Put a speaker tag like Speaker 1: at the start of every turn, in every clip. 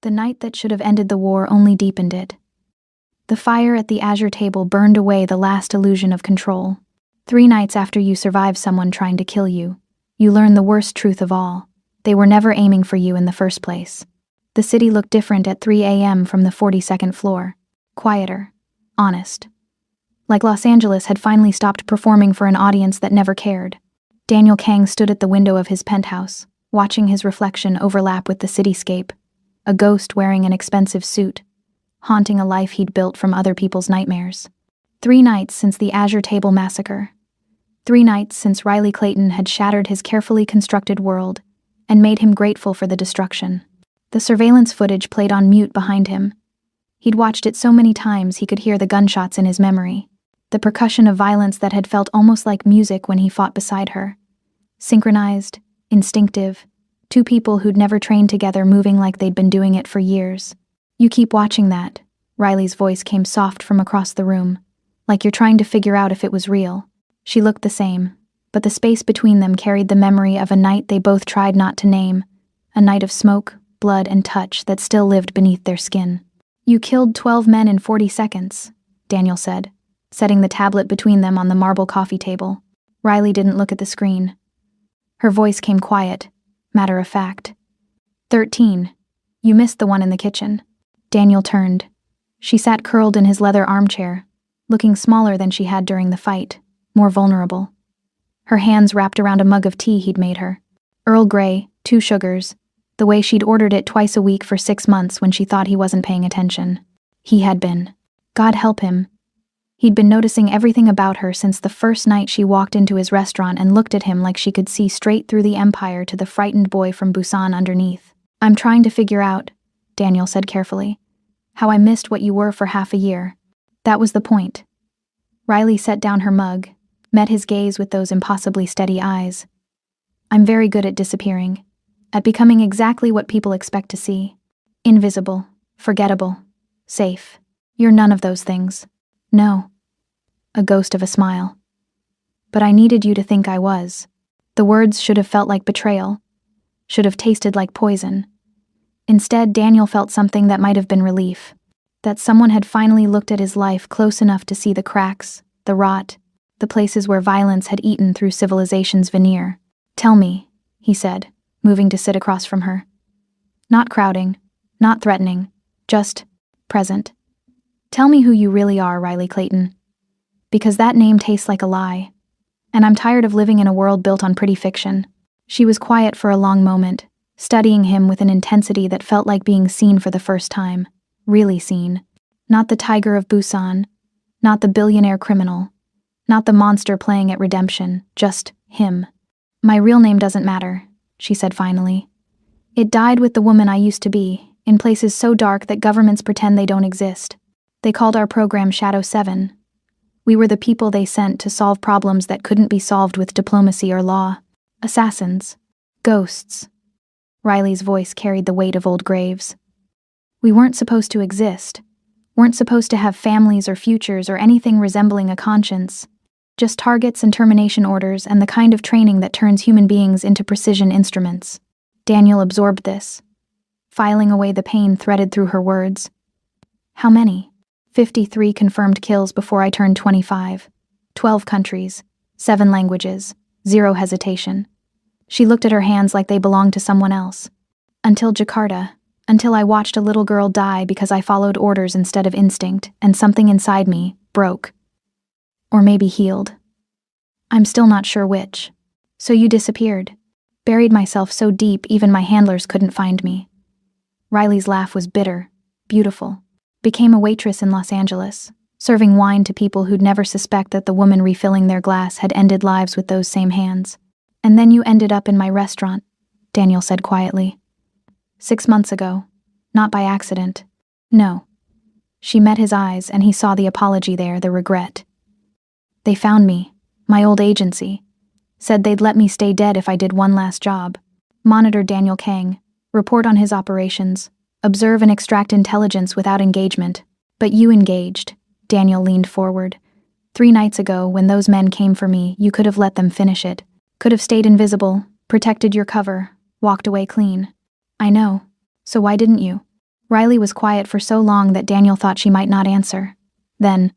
Speaker 1: The night that should have ended the war only deepened it. The fire at the Azure table burned away the last illusion of control. 3 nights after you survive someone trying to kill you, you learn the worst truth of all. They were never aiming for you in the first place. The city looked different at 3 a.m. from the 42nd floor. Quieter. Honest. Like Los Angeles had finally stopped performing for an audience that never cared. Daniel Kang stood at the window of his penthouse, watching his reflection overlap with the cityscape. A ghost wearing an expensive suit, haunting a life he'd built from other people's nightmares. 3 nights since the Azure Table massacre. 3 nights since Riley Clayton had shattered his carefully constructed world and made him grateful for the destruction. The surveillance footage played on mute behind him. He'd watched it so many times he could hear the gunshots in his memory, the percussion of violence that had felt almost like music when he fought beside her. Synchronized, instinctive, 2 people who'd never trained together moving like they'd been doing it for years. "You keep watching that," Riley's voice came soft from across the room, like you're trying to figure out if it was real. She looked the same, but the space between them carried the memory of a night they both tried not to name, a night of smoke, blood, and touch that still lived beneath their skin. "You killed 12 men in 40 seconds, Daniel said, setting the tablet between them on the marble coffee table. Riley didn't look at the screen. Her voice came quiet, matter of fact. 13. You missed the one in the kitchen." Daniel turned. She sat curled in his leather armchair, looking smaller than she had during the fight, more vulnerable. Her hands wrapped around a mug of tea he'd made her. Earl Grey, 2 sugars, the way she'd ordered it twice a week for 6 months when she thought he wasn't paying attention. He had been. God help him. He'd been noticing everything about her since the first night she walked into his restaurant and looked at him like she could see straight through the empire to the frightened boy from Busan underneath. "I'm trying to figure out," Daniel said carefully, "how I missed what you were for half a year. That was the point." Riley set down her mug, met his gaze with those impossibly steady eyes. "I'm very good at disappearing, at becoming exactly what people expect to see. Invisible, forgettable, safe. You're none of those things." "No." A ghost of a smile. "But I needed you to think I was." The words should have felt like betrayal, should have tasted like poison. Instead, Daniel felt something that might have been relief. That someone had finally looked at his life close enough to see the cracks, the rot, the places where violence had eaten through civilization's veneer. "Tell me," he said, moving to sit across from her. Not crowding, not threatening, just present. "Tell me who you really are, Riley Clayton. Because that name tastes like a lie. And I'm tired of living in a world built on pretty fiction." She was quiet for a long moment, studying him with an intensity that felt like being seen for the first time. Really seen. Not the tiger of Busan, not the billionaire criminal, not the monster playing at redemption, just him. "My real name doesn't matter," she said finally. "It died with the woman I used to be, in places so dark that governments pretend they don't exist. They called our program Shadow 7. We were the people they sent to solve problems that couldn't be solved with diplomacy or law. Assassins. Ghosts." Riley's voice carried the weight of old graves. "We weren't supposed to exist, weren't supposed to have families or futures or anything resembling a conscience. Just targets and termination orders and the kind of training that turns human beings into precision instruments." Daniel absorbed this, filing away the pain threaded through her words. "How many?" 53 confirmed kills before I turned 25. 12 countries, 7 languages, 0 hesitation. She looked at her hands like they belonged to someone else. "Until Jakarta, until I watched a little girl die because I followed orders instead of instinct, and something inside me broke. Or maybe healed. I'm still not sure which. So you disappeared. Buried myself so deep even my handlers couldn't find me." Riley's laugh was bitter, beautiful. "Became a waitress in Los Angeles, serving wine to people who'd never suspect that the woman refilling their glass had ended lives with those same hands. And then you ended up in my restaurant," Daniel said quietly. 6 months ago. Not by accident. No." She met his eyes and he saw the apology there, the regret. "They found me, my old agency. Said they'd let me stay dead if I did one last job. Monitor Daniel Kang, report on his operations, observe and extract intelligence without engagement. But you engaged." Daniel leaned forward. 3 nights ago, when those men came for me, you could have let them finish it. Could have stayed invisible, protected your cover, walked away clean. I know. So why didn't you? Riley was quiet for so long that Daniel thought she might not answer. Then,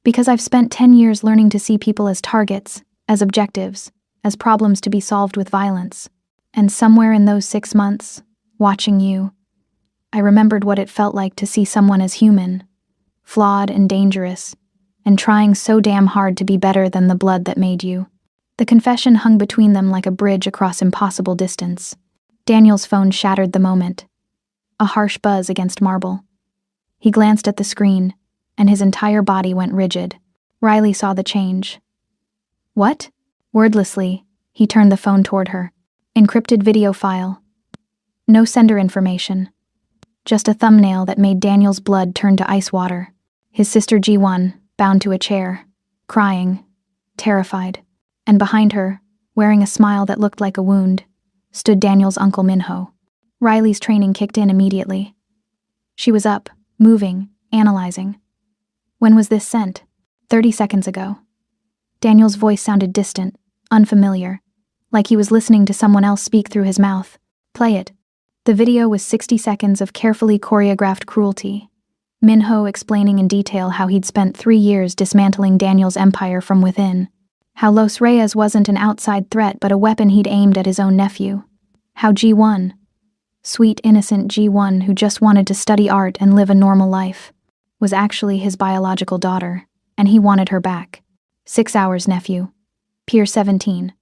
Speaker 1: because I've spent 10 years learning to see people as targets, as objectives, as problems to be solved with violence. And somewhere in those 6 months, watching you, I remembered what it felt like to see someone as human, flawed and dangerous, and trying so damn hard to be better than the blood that made you. The confession hung between them like a bridge across impossible distance. Daniel's phone shattered the moment. A harsh buzz against marble. He glanced at the screen, and his entire body went rigid. Riley saw the change. What? Wordlessly, he turned the phone toward her. Encrypted video file. No sender information. Just a thumbnail that made Daniel's blood turn to ice water. His sister G1, bound to a chair, crying, terrified. And behind her, wearing a smile that looked like a wound, stood Daniel's uncle Minho. Riley's training kicked in immediately. She was up, moving, analyzing. When was this sent? 30 seconds ago. Daniel's voice sounded distant, unfamiliar, like he was listening to someone else speak through his mouth. Play it. The video was 60 seconds of carefully choreographed cruelty. Minho explaining in detail how he'd spent 3 years dismantling Daniel's empire from within. How Los Reyes wasn't an outside threat but a weapon he'd aimed at his own nephew. How G1, sweet innocent G1 who just wanted to study art and live a normal life, was actually his biological daughter, and he wanted her back. 6 hours, nephew. Pier 17.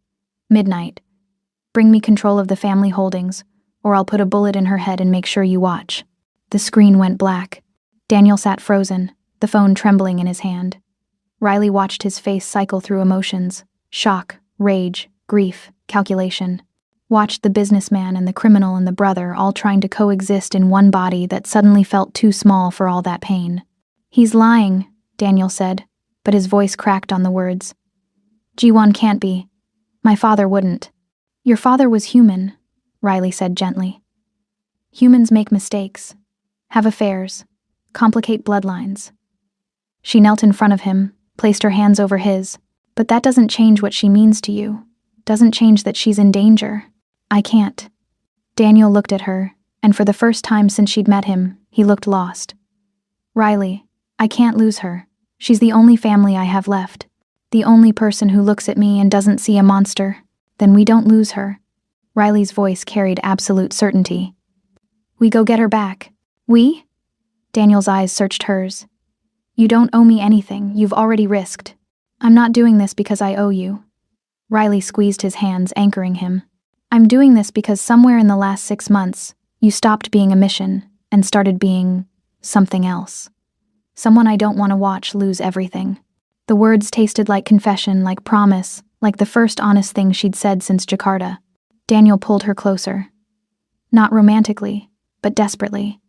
Speaker 1: Midnight. Bring me control of the family holdings, or I'll put a bullet in her head and make sure you watch. The screen went black. Daniel sat frozen, the phone trembling in his hand. Riley watched his face cycle through emotions: shock, rage, grief, calculation. Watched the businessman and the criminal and the brother all trying to coexist in one body that suddenly felt too small for all that pain. He's lying, Daniel said, but his voice cracked on the words. G1 can't be. My father wouldn't. Your father was human, Riley said gently. Humans make mistakes, have affairs, complicate bloodlines. She knelt in front of him, placed her hands over his, but that doesn't change what she means to you, doesn't change that she's in danger. I can't. Daniel looked at her, and for the first time since she'd met him, he looked lost. Riley, I can't lose her. She's the only family I have left. The only person who looks at me and doesn't see a monster. Then we don't lose her. Riley's voice carried absolute certainty. We go get her back. We? Daniel's eyes searched hers. You don't owe me anything, you've already risked. I'm not doing this because I owe you. Riley squeezed his hands, anchoring him. I'm doing this because somewhere in the last 6 months, you stopped being a mission and started being something else. Someone I don't want to watch lose everything. The words tasted like confession, like promise, like the first honest thing she'd said since Jakarta. Daniel pulled her closer. Not romantically, but desperately.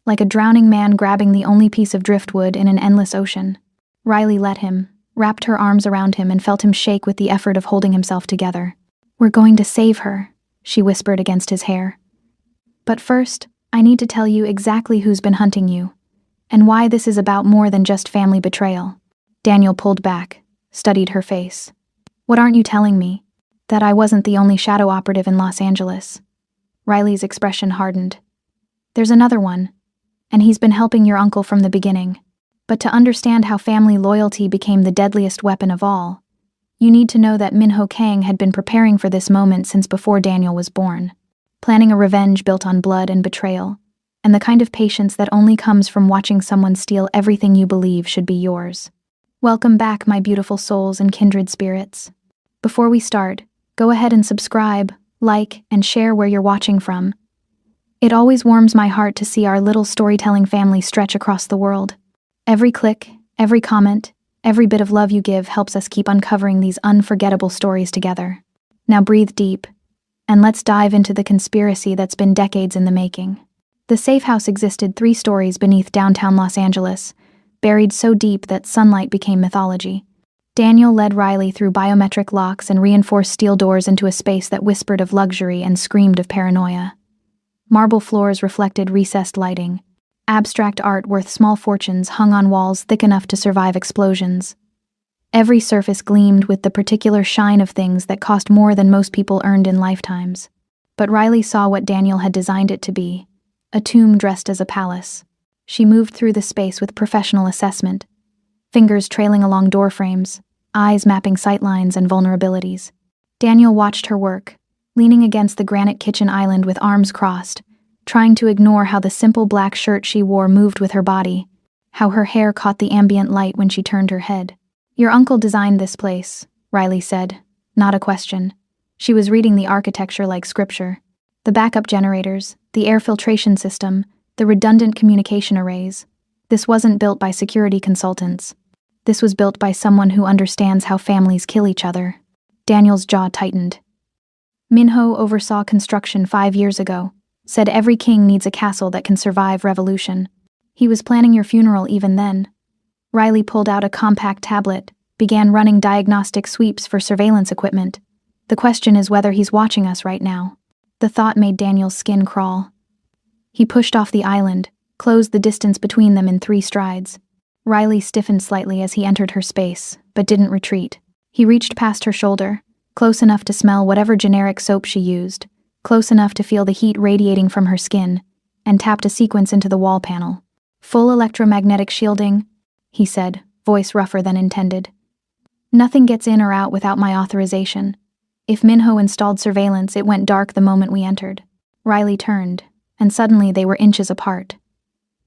Speaker 1: Like a drowning man grabbing the only piece of driftwood in an endless ocean. Riley let him, wrapped her arms around him and felt him shake with the effort of holding himself together. We're going to save her, she whispered against his hair. But first, I need to tell you exactly who's been hunting you, and why this is about more than just family betrayal. Daniel pulled back, studied her face. What aren't you telling me? That I wasn't the only shadow operative in Los Angeles. Riley's expression hardened. There's another one, and he's been helping your uncle from the beginning. But to understand how family loyalty became the deadliest weapon of all, you need to know that Minho Kang had been preparing for this moment since before Daniel was born, planning a revenge built on blood and betrayal, and the kind of patience that only comes from watching someone steal everything you believe should be yours. Welcome back, my beautiful souls and kindred spirits. Before we start, go ahead and subscribe, like, and share where you're watching from. It always warms my heart to see our little storytelling family stretch across the world. Every click, every comment, every bit of love you give helps us keep uncovering these unforgettable stories together. Now breathe deep, and let's dive into the conspiracy that's been decades in the making. The safe house existed 3 stories beneath downtown Los Angeles, buried so deep that sunlight became mythology. Daniel led Riley through biometric locks and reinforced steel doors into a space that whispered of luxury and screamed of paranoia. Marble floors reflected recessed lighting. Abstract art worth small fortunes hung on walls thick enough to survive explosions. Every surface gleamed with the particular shine of things that cost more than most people earned in lifetimes. But Riley saw what Daniel had designed it to be: a tomb dressed as a palace. She moved through the space with professional assessment, fingers trailing along doorframes, eyes mapping sightlines and vulnerabilities. Daniel watched her work, leaning against the granite kitchen island with arms crossed, trying to ignore how the simple black shirt she wore moved with her body, how her hair caught the ambient light when she turned her head. "Your uncle designed this place," Riley said, not a question. She was reading the architecture like scripture. The backup generators, the air filtration system, the redundant communication arrays. This wasn't built by security consultants. This was built by someone who understands how families kill each other. Daniel's jaw tightened. Minho oversaw construction 5 years ago, said every king needs a castle that can survive revolution. He was planning your funeral even then. Riley pulled out a compact tablet, began running diagnostic sweeps for surveillance equipment. The question is whether he's watching us right now. The thought made Daniel's skin crawl. He pushed off the island, closed the distance between them in 3 strides. Riley stiffened slightly as he entered her space, but didn't retreat. He reached past her shoulder, close enough to smell whatever generic soap she used, close enough to feel the heat radiating from her skin, and tapped a sequence into the wall panel. "Full electromagnetic shielding," he said, voice rougher than intended. "Nothing gets in or out without my authorization. If Minho installed surveillance, it went dark the moment we entered." Riley turned, and suddenly they were inches apart.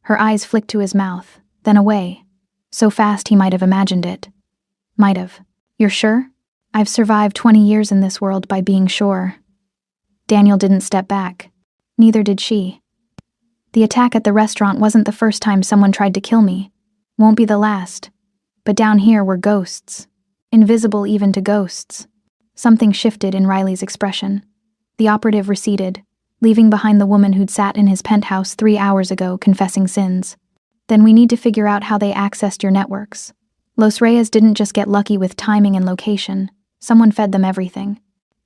Speaker 1: Her eyes flicked to his mouth, then away, so fast he might have imagined it. Might have. "You're sure?" "I've survived 20 years in this world by being sure." Daniel didn't step back. Neither did she. "The attack at the restaurant wasn't the first time someone tried to kill me. Won't be the last. But down here were ghosts. Invisible even to ghosts." Something shifted in Riley's expression. The operative receded, leaving behind the woman who'd sat in his penthouse 3 hours ago confessing sins. "Then we need to figure out how they accessed your networks. Los Reyes didn't just get lucky with timing and location. Someone fed them everything.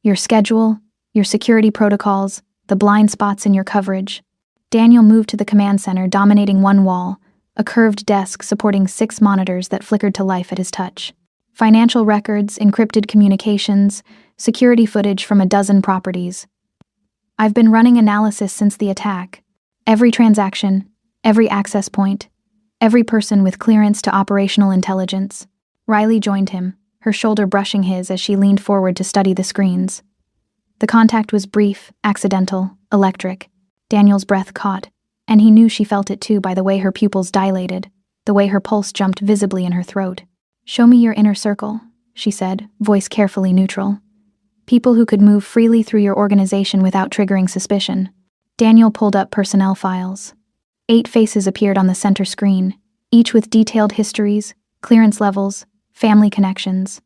Speaker 1: Your schedule, your security protocols, the blind spots in your coverage." Daniel moved to the command center, dominating one wall, a curved desk supporting 6 monitors that flickered to life at his touch. Financial records, encrypted communications, security footage from a dozen properties. "I've been running analysis since the attack. Every transaction, every access point, every person with clearance to operational intelligence." Riley joined him, her shoulder brushing his as she leaned forward to study the screens. The contact was brief, accidental, electric. Daniel's breath caught, and he knew she felt it too by the way her pupils dilated, the way her pulse jumped visibly in her throat. "Show me your inner circle," she said, voice carefully neutral. "People who could move freely through your organization without triggering suspicion." Daniel pulled up personnel files. 8 faces appeared on the center screen, each with detailed histories, clearance levels, family connections.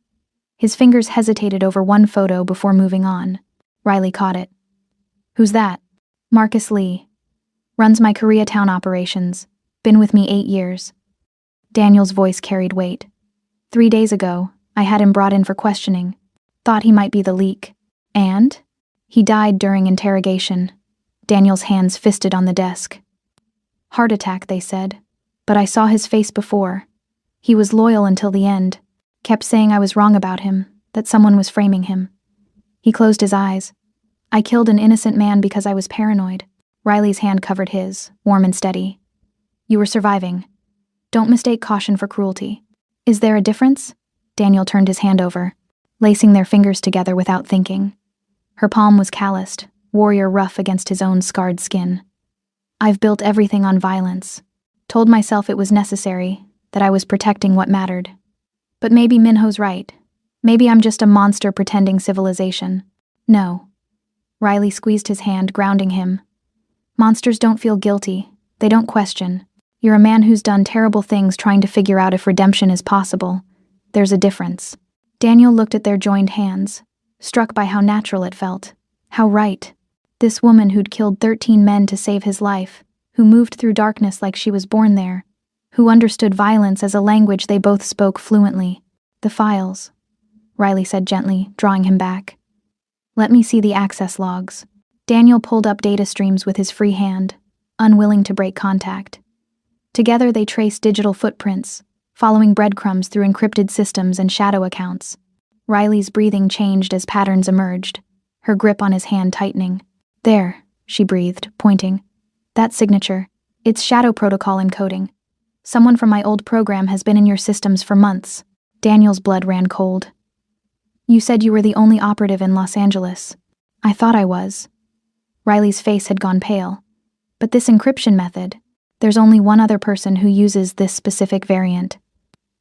Speaker 1: His fingers hesitated over one photo before moving on. Riley caught it. "Who's that?" "Marcus Lee. Runs my Koreatown operations. Been with me 8 years." Daniel's voice carried weight. 3 days ago, I had him brought in for questioning. Thought he might be the leak. And? He died during interrogation. Daniel's hands fisted on the desk. "Heart attack," they said. "But I saw his face before. He was loyal until the end. Kept saying I was wrong about him, that someone was framing him." He closed his eyes. "I killed an innocent man because I was paranoid." Riley's hand covered his, warm and steady. "You were surviving. Don't mistake caution for cruelty." "Is there a difference?" Daniel turned his hand over, lacing their fingers together without thinking. Her palm was calloused, warrior rough against his own scarred skin. "I've built everything on violence. Told myself it was necessary, that I was protecting what mattered. But maybe Minho's right. Maybe I'm just a monster pretending civilization." "No." Riley squeezed his hand, grounding him. "Monsters don't feel guilty. They don't question. You're a man who's done terrible things trying to figure out if redemption is possible. There's a difference." Daniel looked at their joined hands, struck by how natural it felt. How right. This woman who'd killed 13 men to save his life, who moved through darkness like she was born there, who understood violence as a language they both spoke fluently. "The files," Riley said gently, drawing him back. "Let me see the access logs." Daniel pulled up data streams with his free hand, unwilling to break contact. Together they traced digital footprints, following breadcrumbs through encrypted systems and shadow accounts. Riley's breathing changed as patterns emerged, her grip on his hand tightening. "There," she breathed, pointing. That signature. It's shadow protocol encoding. Someone from my old program has been in your systems for months. Daniel's blood ran cold. You said you were the only operative in Los Angeles. I thought I was. Riley's face had gone pale. But this encryption method, there's only one other person who uses this specific variant.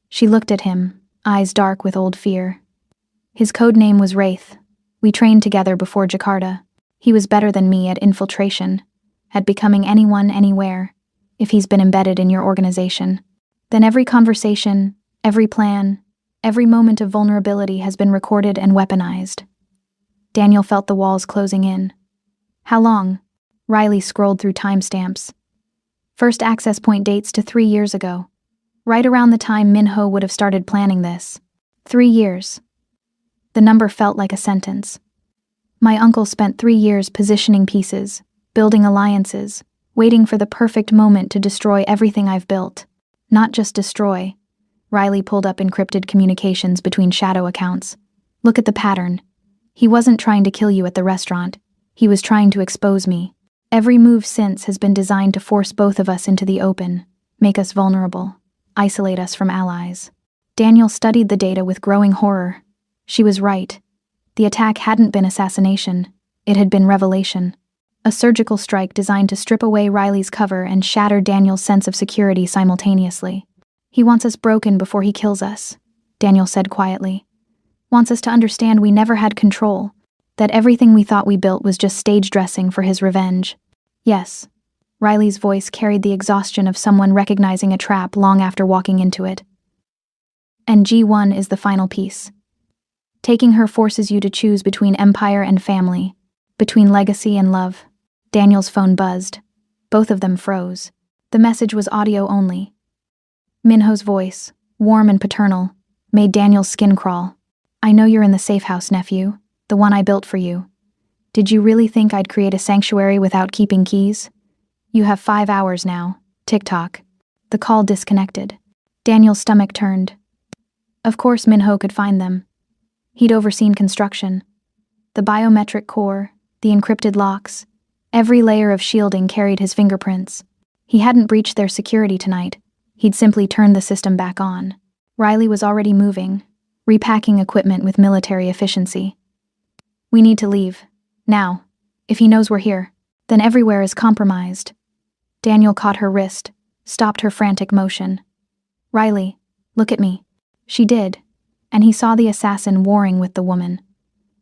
Speaker 1: She looked at him, eyes dark with old fear. His code name was Wraith. We trained together before Jakarta. He was better than me at infiltration, at becoming anyone, anywhere, if he's been embedded in your organization. Then every conversation, every plan, every moment of vulnerability has been recorded and weaponized. Daniel felt the walls closing in. How long? Riley scrolled through timestamps. First access point dates to 3 years ago. Right around the time Minho would have started planning this. 3 years. The number felt like a sentence. My uncle spent 3 years positioning pieces, building alliances, waiting for the perfect moment to destroy everything I've built. Not just destroy. Riley pulled up encrypted communications between shadow accounts. Look at the pattern. He wasn't trying to kill you at the restaurant. He was trying to expose me. Every move since has been designed to force both of us into the open, make us vulnerable, isolate us from allies. Daniel studied the data with growing horror. She was right. The attack hadn't been assassination. It had been revelation. A surgical strike designed to strip away Riley's cover and shatter Daniel's sense of security simultaneously. He wants us broken before he kills us, Daniel said quietly. Wants us to understand we never had control, that everything we thought we built was just stage dressing for his revenge. Yes. Riley's voice carried the exhaustion of someone recognizing a trap long after walking into it. And G1 is the final piece. Taking her forces you to choose between empire and family, between legacy and love. Daniel's phone buzzed. Both of them froze. The message was audio only. Minho's voice, warm and paternal, made Daniel's skin crawl. I know you're in the safe house, nephew, the one I built for you. Did you really think I'd create a sanctuary without keeping keys? You have 5 hours now. Tick-tock. The call disconnected. Daniel's stomach turned. Of course Minho could find them. He'd overseen construction. The biometric core, the encrypted locks, every layer of shielding carried his fingerprints. He hadn't breached their security tonight. He'd simply turned the system back on. Riley was already moving, repacking equipment with military efficiency. We need to leave. Now. If he knows we're here, then everywhere is compromised. Daniel caught her wrist, stopped her frantic motion. Riley, look at me. She did, and he saw the assassin warring with the woman.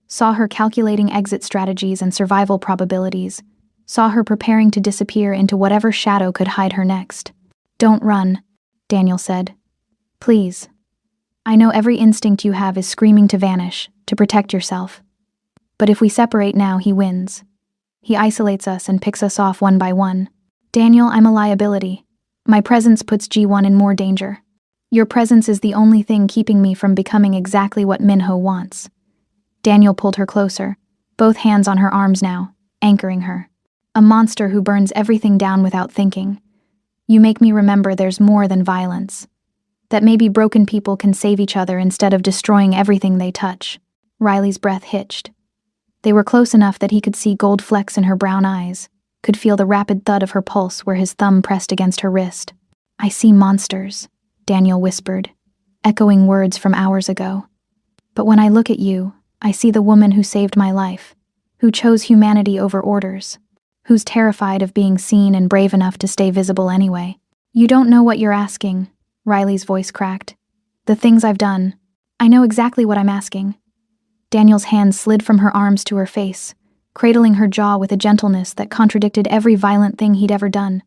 Speaker 1: Saw her calculating exit strategies and survival probabilities. Saw her preparing to disappear into whatever shadow could hide her next. Don't run, Daniel said. Please. I know every instinct you have is screaming to vanish, to protect yourself. But if we separate now, he wins. He isolates us and picks us off one by one. Daniel, I'm a liability. My presence puts G1 in more danger. Your presence is the only thing keeping me from becoming exactly what Minho wants. Daniel pulled her closer, both hands on her arms now, anchoring her. A monster who burns everything down without thinking. You make me remember there's more than violence. That maybe broken people can save each other instead of destroying everything they touch. Riley's breath hitched. They were close enough that he could see gold flecks in her brown eyes, could feel the rapid thud of her pulse where his thumb pressed against her wrist. I see monsters, Daniel whispered, echoing words from hours ago. But when I look at you, I see the woman who saved my life, who chose humanity over orders, who's terrified of being seen and brave enough to stay visible anyway. You don't know what you're asking, Riley's voice cracked. The things I've done. I know exactly what I'm asking. Daniel's hands slid from her arms to her face, cradling her jaw with a gentleness that contradicted every violent thing he'd ever done.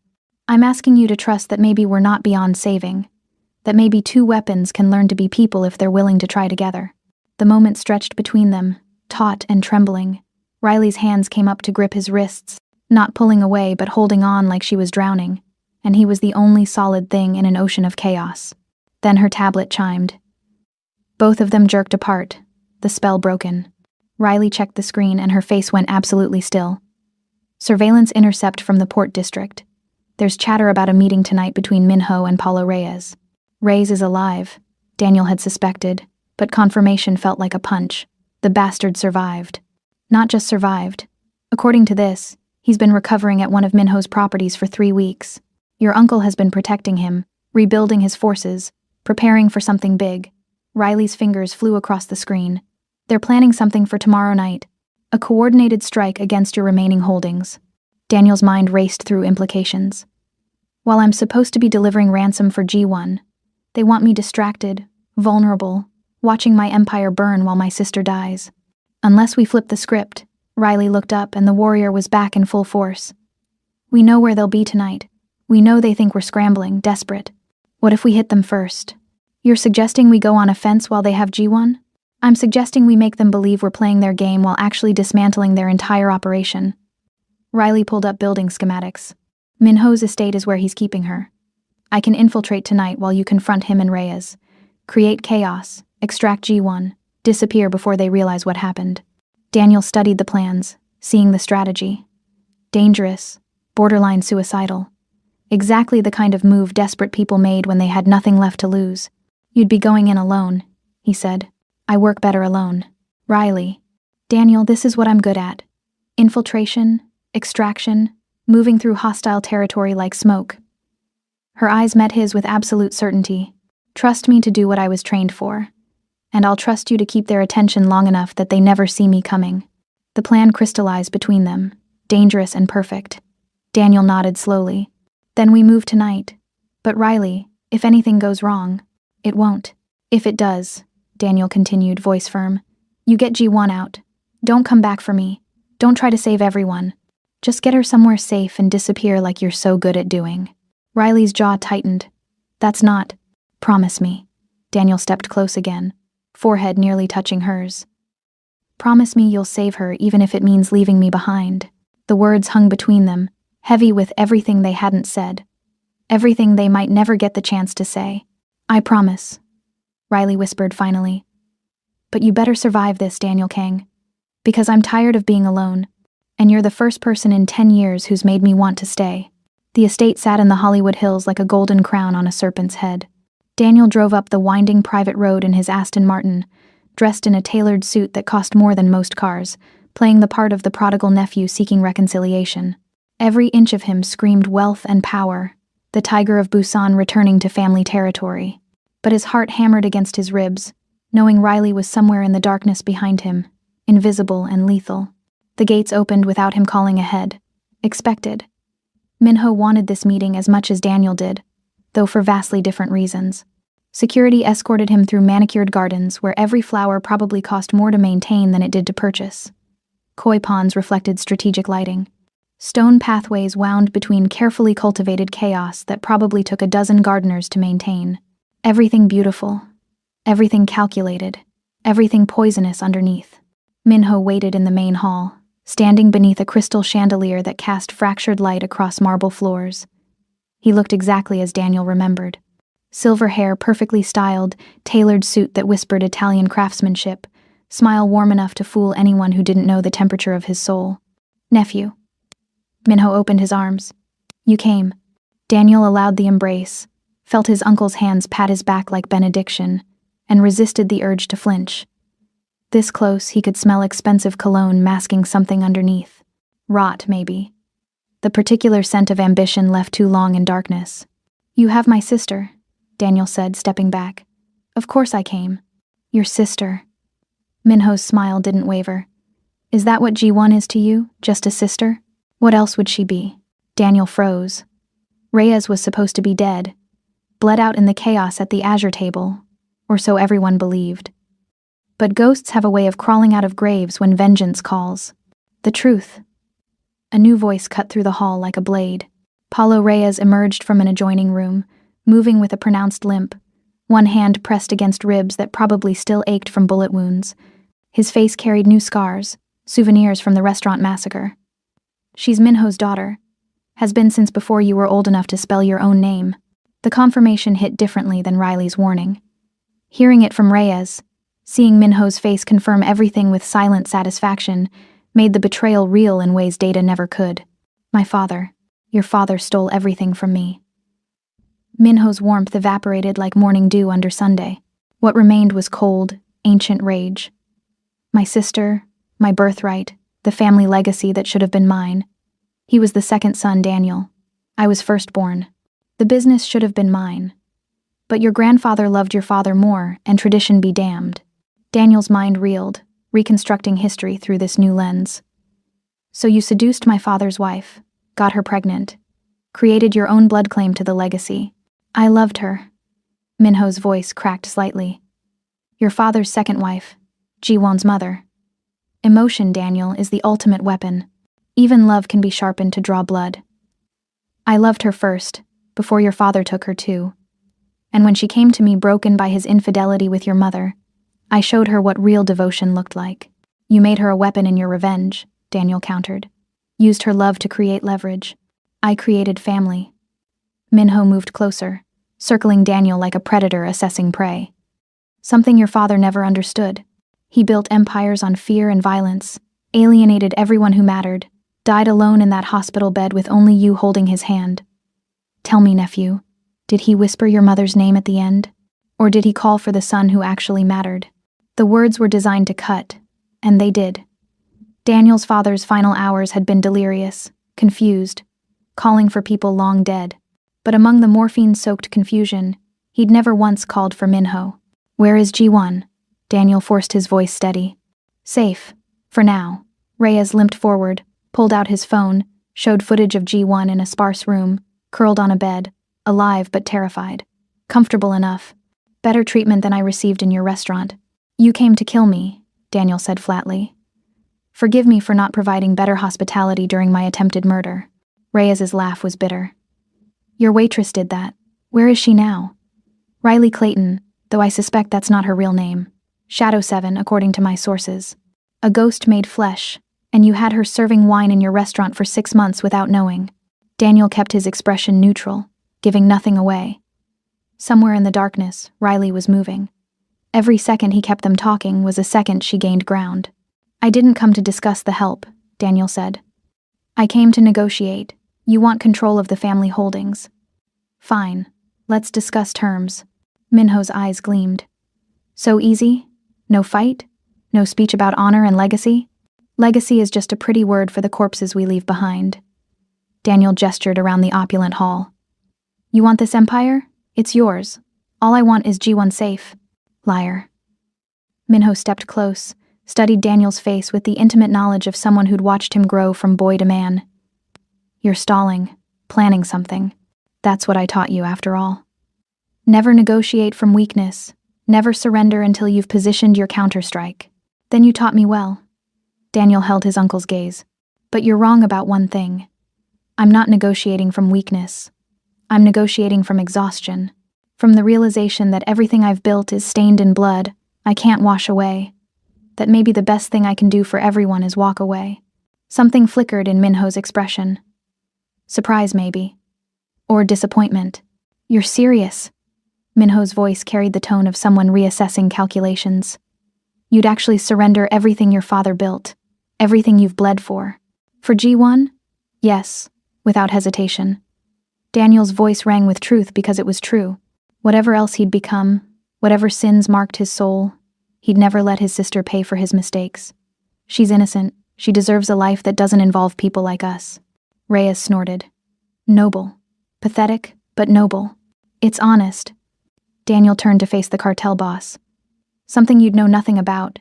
Speaker 1: I'm asking you to trust that maybe we're not beyond saving, that maybe two weapons can learn to be people if they're willing to try together. The moment stretched between them, taut and trembling. Riley's hands came up to grip his wrists, not pulling away but holding on like she was drowning, and he was the only solid thing in an ocean of chaos. Then her tablet chimed. Both of them jerked apart, the spell broken. Riley checked the screen and her face went absolutely still. Surveillance intercept from the Port District. There's chatter about a meeting tonight between Minho and Paulo Reyes. Reyes is alive, Daniel had suspected, but confirmation felt like a punch. The bastard survived. Not just survived. According to this, He's been recovering at one of Minho's properties for 3 weeks. Your uncle has been protecting him, rebuilding his forces, preparing for something big. Riley's fingers flew across the screen. They're planning something for tomorrow night. A coordinated strike against your remaining holdings. Daniel's mind raced through implications. While I'm supposed to be delivering ransom for G1, they want me distracted, vulnerable, watching my empire burn while my sister dies. Unless we flip the script, Riley looked up and the warrior was back in full force. We know where they'll be tonight. We know they think we're scrambling, desperate. What if we hit them first? You're suggesting we go on offense while they have G1? I'm suggesting we make them believe we're playing their game while actually dismantling their entire operation. Riley pulled up building schematics. Minho's estate is where he's keeping her. I can infiltrate tonight while you confront him and Reyes. Create chaos, extract G1, disappear before they realize what happened. Daniel studied the plans, seeing the strategy. Dangerous, borderline suicidal. Exactly the kind of move desperate people made when they had nothing left to lose. You'd be going in alone, he said. I work better alone. Riley. Daniel, this is what I'm good at. Infiltration, extraction, moving through hostile territory like smoke. Her eyes met his with absolute certainty. Trust me to do what I was trained for. And I'll trust you to keep their attention long enough that they never see me coming. The plan crystallized between them, dangerous and perfect. Daniel nodded slowly. Then we move tonight. But Riley, if anything goes wrong, it won't. If it does, Daniel continued, voice firm, you get G1 out. Don't come back for me. Don't try to save everyone. Just get her somewhere safe and disappear like you're so good at doing. Riley's jaw tightened. That's not. Promise me. Daniel stepped close again, forehead nearly touching hers. Promise me you'll save her even if it means leaving me behind. The words hung between them, heavy with everything they hadn't said. Everything they might never get the chance to say. I promise, Riley whispered finally. But you better survive this, Daniel Kang. Because I'm tired of being alone, and you're the first person in 10 years who's made me want to stay. The estate sat in the Hollywood Hills like a golden crown on a serpent's head. Daniel drove up the winding private road in his Aston Martin, dressed in a tailored suit that cost more than most cars, playing the part of the prodigal nephew seeking reconciliation. Every inch of him screamed wealth and power, the tiger of Busan returning to family territory. But his heart hammered against his ribs, knowing Riley was somewhere in the darkness behind him, invisible and lethal. The gates opened without him calling ahead. Expected. Minho wanted this meeting as much as Daniel did, though for vastly different reasons. Security escorted him through manicured gardens where every flower probably cost more to maintain than it did to purchase. Koi ponds reflected strategic lighting. Stone pathways wound between carefully cultivated chaos that probably took a dozen gardeners to maintain. Everything beautiful, everything calculated, everything poisonous underneath. Minho waited in the main hall, standing beneath a crystal chandelier that cast fractured light across marble floors. He looked exactly as Daniel remembered. Silver hair perfectly styled, tailored suit that whispered Italian craftsmanship, smile warm enough to fool anyone who didn't know the temperature of his soul. Nephew. Minho opened his arms. You came. Daniel allowed the embrace, felt his uncle's hands pat his back like benediction, and resisted the urge to flinch. This close, he could smell expensive cologne masking something underneath. Rot, maybe. The particular scent of ambition left too long in darkness. You have my sister, Daniel said, stepping back. Of course I came. Your sister. Minho's smile didn't waver. Is that what G1 is to you, just a sister? What else would she be? Daniel froze. Reyes was supposed to be dead, bled out in the chaos at the Azure table, or so everyone believed. But ghosts have a way of crawling out of graves when vengeance calls. The truth. A new voice cut through the hall like a blade. Paulo Reyes emerged from an adjoining room, moving with a pronounced limp, one hand pressed against ribs that probably still ached from bullet wounds. His face carried new scars, souvenirs from the restaurant massacre. She's Minho's daughter. Has been since before you were old enough to spell your own name. The confirmation hit differently than Riley's warning. Hearing it from Reyes, seeing Minho's face confirm everything with silent satisfaction, made the betrayal real in ways Data never could. My father. Your father stole everything from me. Minho's warmth evaporated like morning dew under Sunday. What remained was cold, ancient rage. My sister, my birthright, the family legacy that should have been mine. He was the second son, Daniel. I was firstborn. The business should have been mine. But your grandfather loved your father more, and tradition be damned. Daniel's mind reeled, reconstructing history through this new lens. So you seduced my father's wife, got her pregnant, created your own blood claim to the legacy. I loved her. Minho's voice cracked slightly. Your father's second wife, Ji-won's mother. Emotion, Daniel, is the ultimate weapon. Even love can be sharpened to draw blood. I loved her first, before your father took her too. And when she came to me broken by his infidelity with your mother, I showed her what real devotion looked like. You made her a weapon in your revenge, Daniel countered. Used her love to create leverage. I created family. Minho moved closer, circling Daniel like a predator assessing prey. Something your father never understood. He built empires on fear and violence, alienated everyone who mattered, died alone in that hospital bed with only you holding his hand. Tell me, nephew, did he whisper your mother's name at the end? Or did he call for the son who actually mattered? The words were designed to cut, and they did. Daniel's father's final hours had been delirious, confused, calling for people long dead. But among the morphine-soaked confusion, he'd never once called for Minho. Where is Ji-won? Daniel forced his voice steady. Safe, for now. Reyes limped forward, pulled out his phone, showed footage of Ji-won in a sparse room, curled on a bed, alive but terrified. Comfortable enough. Better treatment than I received in your restaurant. You came to kill me, Daniel said flatly. Forgive me for not providing better hospitality during my attempted murder. Reyes's laugh was bitter. Your waitress did that. Where is she now? Riley Clayton, though I suspect that's not her real name. Shadow 7, according to my sources. A ghost made flesh, and you had her serving wine in your restaurant for 6 months without knowing. Daniel kept his expression neutral, giving nothing away. Somewhere in the darkness, Riley was moving. Every second he kept them talking was a second she gained ground. I didn't come to discuss the help, Daniel said. I came to negotiate. You want control of the family holdings. Fine. Let's discuss terms. Minho's eyes gleamed. So easy? No fight? No speech about honor and legacy? Legacy is just a pretty word for the corpses we leave behind. Daniel gestured around the opulent hall. You want this empire? It's yours. All I want is Ji-won safe. Liar. Minho stepped close, studied Daniel's face with the intimate knowledge of someone who'd watched him grow from boy to man. You're stalling, planning something. That's what I taught you, after all. Never negotiate from weakness. Never surrender until you've positioned your counterstrike. Then you taught me well. Daniel held his uncle's gaze. But you're wrong about one thing. I'm not negotiating from weakness. I'm negotiating from exhaustion. From the realization that everything I've built is stained in blood, I can't wash away. That maybe the best thing I can do for everyone is walk away. Something flickered in Minho's expression. Surprise, maybe. Or disappointment. You're serious. Minho's voice carried the tone of someone reassessing calculations. You'd actually surrender everything your father built, everything you've bled for. For Ji-won? Yes, without hesitation. Daniel's voice rang with truth because it was true. Whatever else he'd become, whatever sins marked his soul, he'd never let his sister pay for his mistakes. She's innocent. She deserves a life that doesn't involve people like us. Reyes snorted. Noble. Pathetic, but noble. It's honest. Daniel turned to face the cartel boss. Something you'd know nothing about.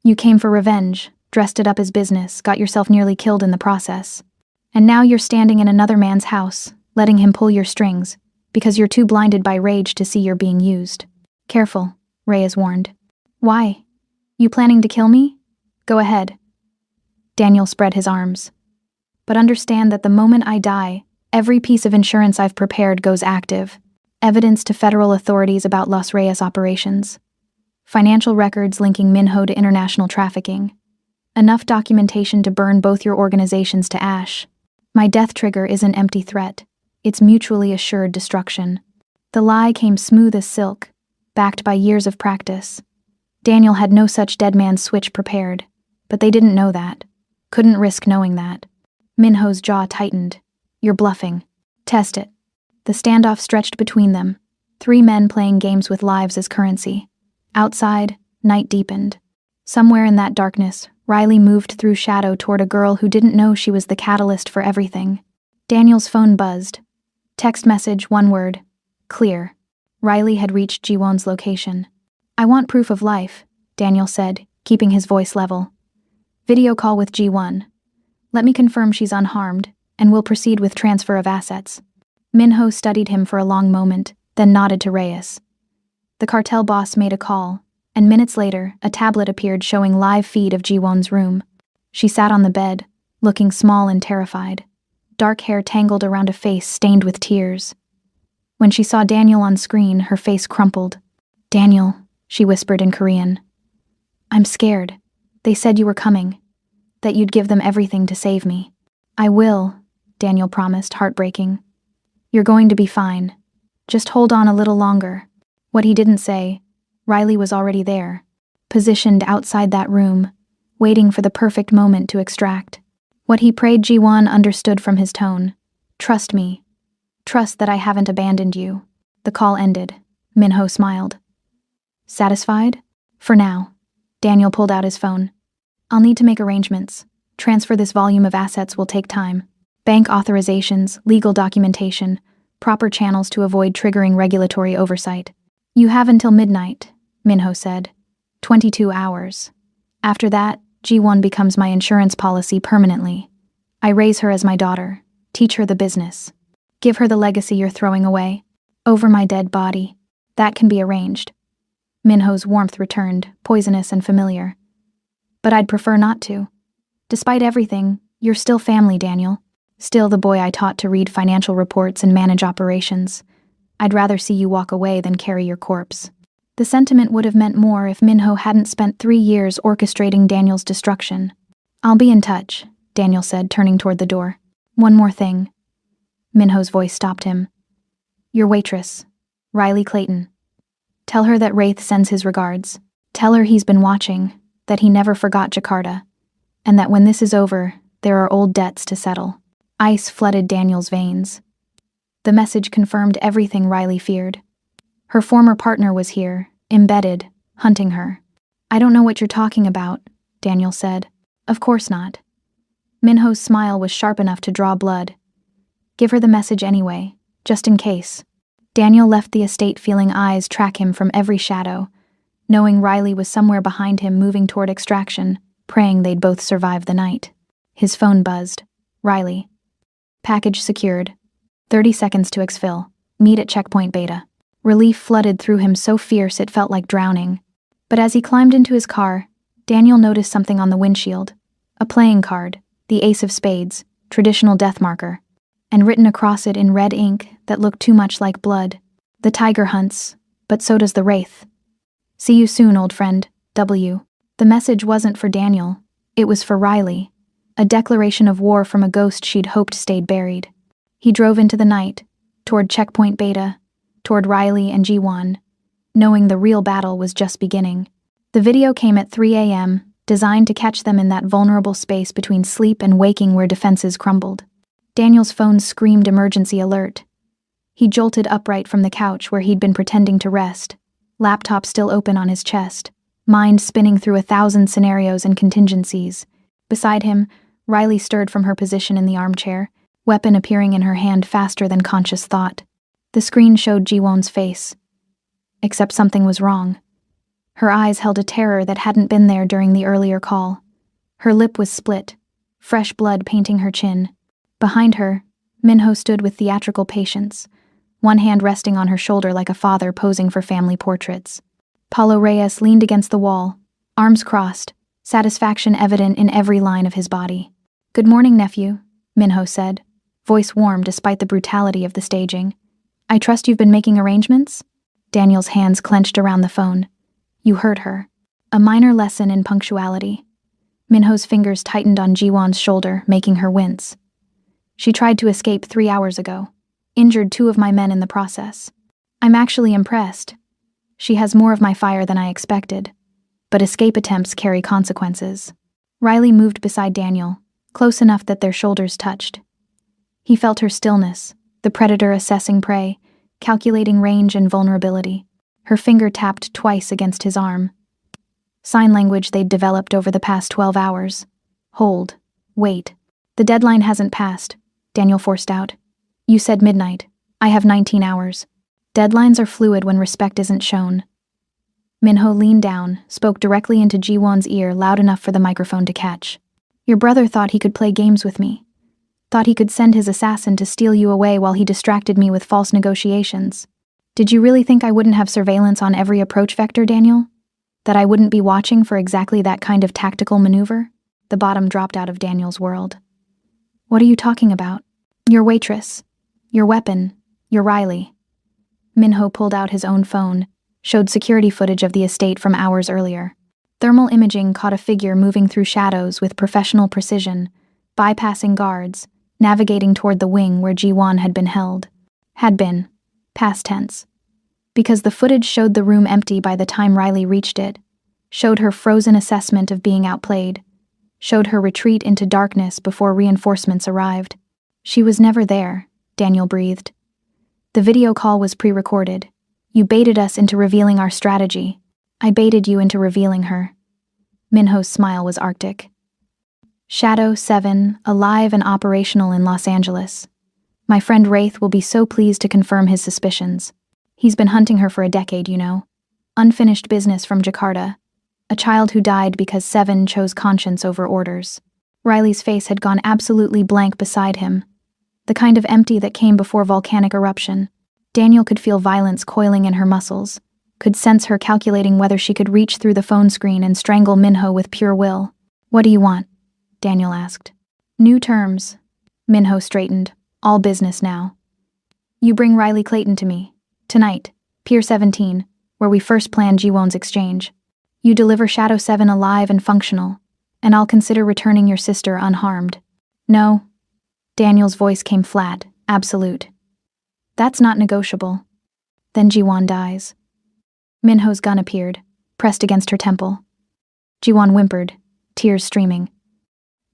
Speaker 1: You came for revenge, dressed it up as business, got yourself nearly killed in the process. And now you're standing in another man's house, letting him pull your strings, because you're too blinded by rage to see you're being used. Careful, Reyes warned. Why? You planning to kill me? Go ahead. Daniel spread his arms. But understand that the moment I die, every piece of insurance I've prepared goes active. Evidence to federal authorities about Los Reyes operations. Financial records linking Minho to international trafficking. Enough documentation to burn both your organizations to ash. My death trigger is an empty threat. It's mutually assured destruction. The lie came smooth as silk, backed by years of practice. Daniel had no such dead man's switch prepared, but they didn't know that. Couldn't risk knowing that. Minho's jaw tightened. You're bluffing. Test it. The standoff stretched between them, 3 men playing games with lives as currency. Outside, night deepened. Somewhere in that darkness, Riley moved through shadow toward a girl who didn't know she was the catalyst for everything. Daniel's phone buzzed. Text message, one word. Clear. Riley had reached Jiwon's location. I want proof of life, Daniel said, keeping his voice level. Video call with Ji-won. Let me confirm she's unharmed, and we'll proceed with transfer of assets. Minho studied him for a long moment, then nodded to Reyes. The cartel boss made a call, and minutes later, a tablet appeared showing live feed of Ji-won's room. She sat on the bed, looking small and terrified. Dark hair tangled around a face stained with tears. When she saw Daniel on screen, her face crumpled. Daniel, she whispered in Korean. I'm scared. They said you were coming. That you'd give them everything to save me. I will, Daniel promised, heartbreaking. You're going to be fine. Just hold on a little longer. What he didn't say, Riley was already there, positioned outside that room, waiting for the perfect moment to extract. What he prayed Ji-won understood from his tone. Trust me. Trust that I haven't abandoned you. The call ended. Minho smiled. Satisfied? For now. Daniel pulled out his phone. I'll need to make arrangements. Transfer this volume of assets will take time. Bank authorizations, legal documentation, proper channels to avoid triggering regulatory oversight. You have until midnight, Minho said. 22 hours. After that, Ji-won becomes my insurance policy permanently. I raise her as my daughter, teach her the business. Give her the legacy you're throwing away. Over my dead body. That can be arranged. Minho's warmth returned, poisonous and familiar. But I'd prefer not to. Despite everything, you're still family, Daniel. Still the boy I taught to read financial reports and manage operations. I'd rather see you walk away than carry your corpse. The sentiment would have meant more if Minho hadn't spent 3 years orchestrating Daniel's destruction. I'll be in touch, Daniel said, turning toward the door. One more thing. Minho's voice stopped him. Your waitress, Riley Clayton. Tell her that Wraith sends his regards. Tell her he's been watching, that he never forgot Jakarta, and that when this is over, there are old debts to settle. Ice flooded Daniel's veins. The message confirmed everything Riley feared. Her former partner was here, embedded, hunting her. I don't know what you're talking about, Daniel said. Of course not. Minho's smile was sharp enough to draw blood. Give her the message anyway, just in case. Daniel left the estate feeling eyes track him from every shadow, knowing Riley was somewhere behind him moving toward extraction, praying they'd both survive the night. His phone buzzed. Riley. Package secured. 30 seconds to exfil. Meet at checkpoint Beta. Relief flooded through him so fierce it felt like drowning. But as he climbed into his car, Daniel noticed something on the windshield. A playing card, the Ace of Spades, traditional death marker, and written across it in red ink that looked too much like blood. The tiger hunts, but so does the Wraith. See you soon, old friend, W. The message wasn't for Daniel. It was for Riley. A declaration of war from a ghost she'd hoped stayed buried. He drove into the night, toward checkpoint Beta, toward Riley and Ji-won, knowing the real battle was just beginning. The video came at 3 a.m., designed to catch them in that vulnerable space between sleep and waking where defenses crumbled. Daniel's phone screamed emergency alert. He jolted upright from the couch where he'd been pretending to rest, laptop still open on his chest, mind spinning through 1,000 scenarios and contingencies. Beside him, Riley stirred from her position in the armchair, weapon appearing in her hand faster than conscious thought. The screen showed Ji-won's face. Except something was wrong. Her eyes held a terror that hadn't been there during the earlier call. Her lip was split, fresh blood painting her chin. Behind her, Minho stood with theatrical patience, one hand resting on her shoulder like a father posing for family portraits. Paulo Reyes leaned against the wall, arms crossed, satisfaction evident in every line of his body. Good morning, nephew, Minho said, voice warm despite the brutality of the staging. I trust you've been making arrangements? Daniel's hands clenched around the phone. You heard her. A minor lesson in punctuality. Minho's fingers tightened on Ji-won's shoulder, making her wince. She tried to escape 3 hours ago. Injured 2 of my men in the process. I'm actually impressed. She has more of my fire than I expected. But escape attempts carry consequences. Riley moved beside Daniel, close enough that their shoulders touched. He felt her stillness, the predator assessing prey, calculating range and vulnerability. Her finger tapped twice against his arm. sign language they'd developed over the past 12 hours. Hold. Wait. The deadline hasn't passed, Daniel forced out. You said midnight. I have 19 hours. Deadlines are fluid when respect isn't shown. Minho leaned down, spoke directly into Ji-won's ear loud enough for the microphone to catch. Your brother thought he could play games with me. Thought he could send his assassin to steal you away while he distracted me with false negotiations. Did you really think I wouldn't have surveillance on every approach vector, Daniel? That I wouldn't be watching for exactly that kind of tactical maneuver? The bottom dropped out of Daniel's world. What are you talking about? Your waitress. Your weapon. Your Riley. Minho pulled out his own phone, showed security footage of the estate from hours earlier. Thermal imaging caught a figure moving through shadows with professional precision, bypassing guards, navigating toward the wing where Ji-won had been held. Had been. Past tense. Because the footage showed the room empty by the time Riley reached it, showed her frozen assessment of being outplayed, showed her retreat into darkness before reinforcements arrived. She was never there, Daniel breathed. The video call was pre-recorded. You baited us into revealing our strategy. I baited you into revealing her. Minho's smile was arctic. Shadow 7, alive and operational in Los Angeles. My friend Wraith will be so pleased to confirm his suspicions. He's been hunting her for a decade, you know. Unfinished business from Jakarta. A child who died because 7 chose conscience over orders. Riley's face had gone absolutely blank beside him. The kind of empty that came before volcanic eruption. Daniel could feel violence coiling in her muscles, could sense her calculating whether she could reach through the phone screen and strangle Minho with pure will. What do you want? Daniel asked. New terms. Minho straightened. All business now. You bring Riley Clayton to me. Tonight, Pier 17, where we first planned Ji-won's exchange. You deliver Shadow 7 alive and functional, and I'll consider returning your sister unharmed. No. Daniel's voice came flat, absolute. That's not negotiable. Then Ji-won dies. Minho's gun appeared, pressed against her temple. Ji-won whimpered, tears streaming.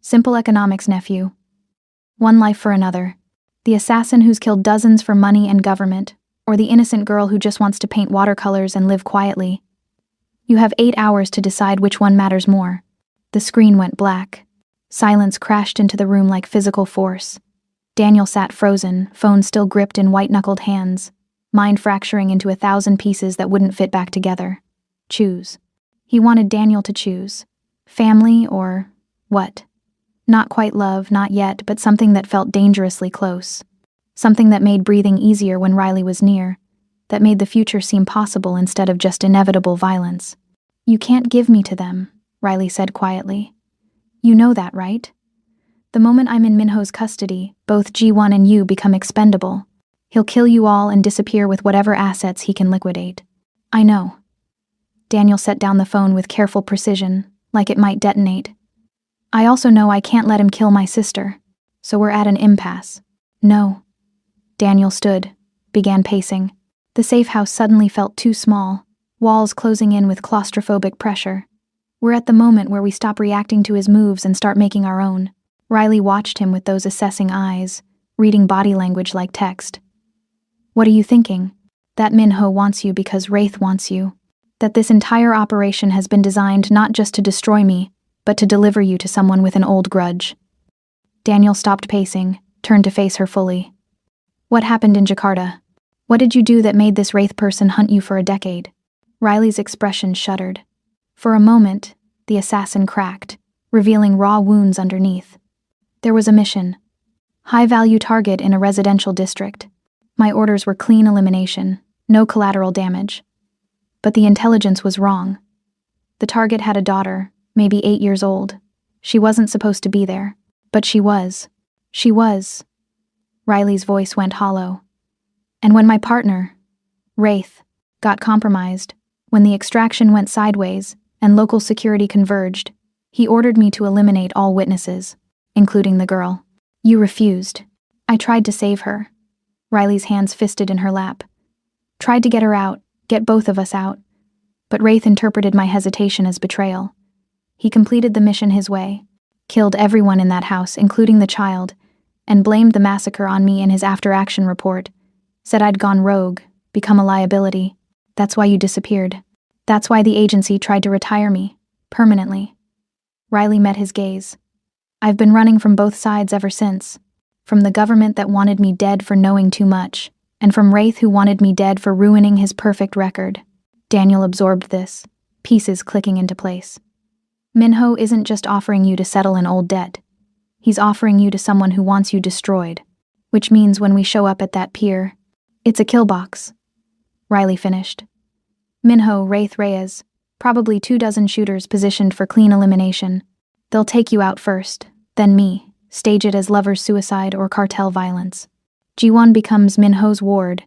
Speaker 1: Simple economics, nephew. One life for another. The assassin who's killed dozens for money and government, or the innocent girl who just wants to paint watercolors and live quietly. You have 8 hours to decide which one matters more. The screen went black. Silence crashed into the room like physical force. Daniel sat frozen, phone still gripped in white-knuckled hands, mind fracturing into 1,000 pieces that wouldn't fit back together. Choose. He wanted Daniel to choose. Family or what? Not quite love, not yet, but something that felt dangerously close. Something that made breathing easier when Riley was near, that made the future seem possible instead of just inevitable violence. You can't give me to them, Riley said quietly. You know that, right? The moment I'm in Minho's custody, both Ji-won and you become expendable. He'll kill you all and disappear with whatever assets he can liquidate. I know. Daniel set down the phone with careful precision, like it might detonate. I also know I can't let him kill my sister, so we're at an impasse. No. Daniel stood, began pacing. The safe house suddenly felt too small, walls closing in with claustrophobic pressure. We're at the moment where we stop reacting to his moves and start making our own. Riley watched him with those assessing eyes, reading body language like text. What are you thinking? That Minho wants you because Wraith wants you. That this entire operation has been designed not just to destroy me, but to deliver you to someone with an old grudge. Daniel stopped pacing, turned to face her fully. What happened in Jakarta? What did you do that made this Wraith person hunt you for a decade? Riley's expression shuddered. For a moment, the assassin cracked, revealing raw wounds underneath. There was a mission. High-value target in a residential district. My orders were clean elimination, no collateral damage. But the intelligence was wrong. The target had a daughter, maybe 8 years old. She wasn't supposed to be there, but she was. She was. Riley's voice went hollow. And when my partner, Wraith, got compromised, when the extraction went sideways and local security converged, he ordered me to eliminate all witnesses, including the girl. You refused. I tried to save her. Riley's hands fisted in her lap. Tried to get her out, get both of us out. But Wraith interpreted my hesitation as betrayal. He completed the mission his way, killed everyone in that house, including the child, and blamed the massacre on me in his after-action report. Said I'd gone rogue, become a liability. That's why you disappeared. That's why the agency tried to retire me. Permanently. Riley met his gaze. I've been running from both sides ever since. From the government that wanted me dead for knowing too much, and from Wraith who wanted me dead for ruining his perfect record. Daniel absorbed this, pieces clicking into place. Minho isn't just offering you to settle an old debt. He's offering you to someone who wants you destroyed. Which means when we show up at that pier, it's a kill box. Riley finished. Minho, Wraith, Reyes, probably 24 shooters positioned for clean elimination. They'll take you out first, then me, stage it as lover's suicide or cartel violence. G1 becomes Minho's ward,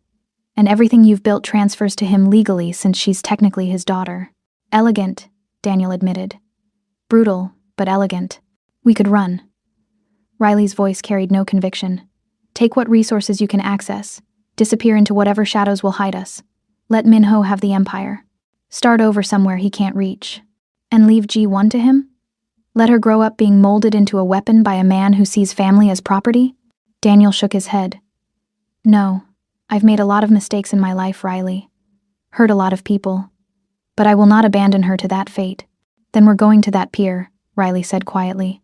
Speaker 1: and everything you've built transfers to him legally since she's technically his daughter. Elegant, Daniel admitted. Brutal, but elegant. We could run. Riley's voice carried no conviction. Take what resources you can access, disappear into whatever shadows will hide us. Let Minho have the empire. Start over somewhere he can't reach. And leave G1 to him? Let her grow up being molded into a weapon by a man who sees family as property? Daniel shook his head. No, I've made a lot of mistakes in my life, Riley. Hurt a lot of people. But I will not abandon her to that fate. Then we're going to that pier, Riley said quietly.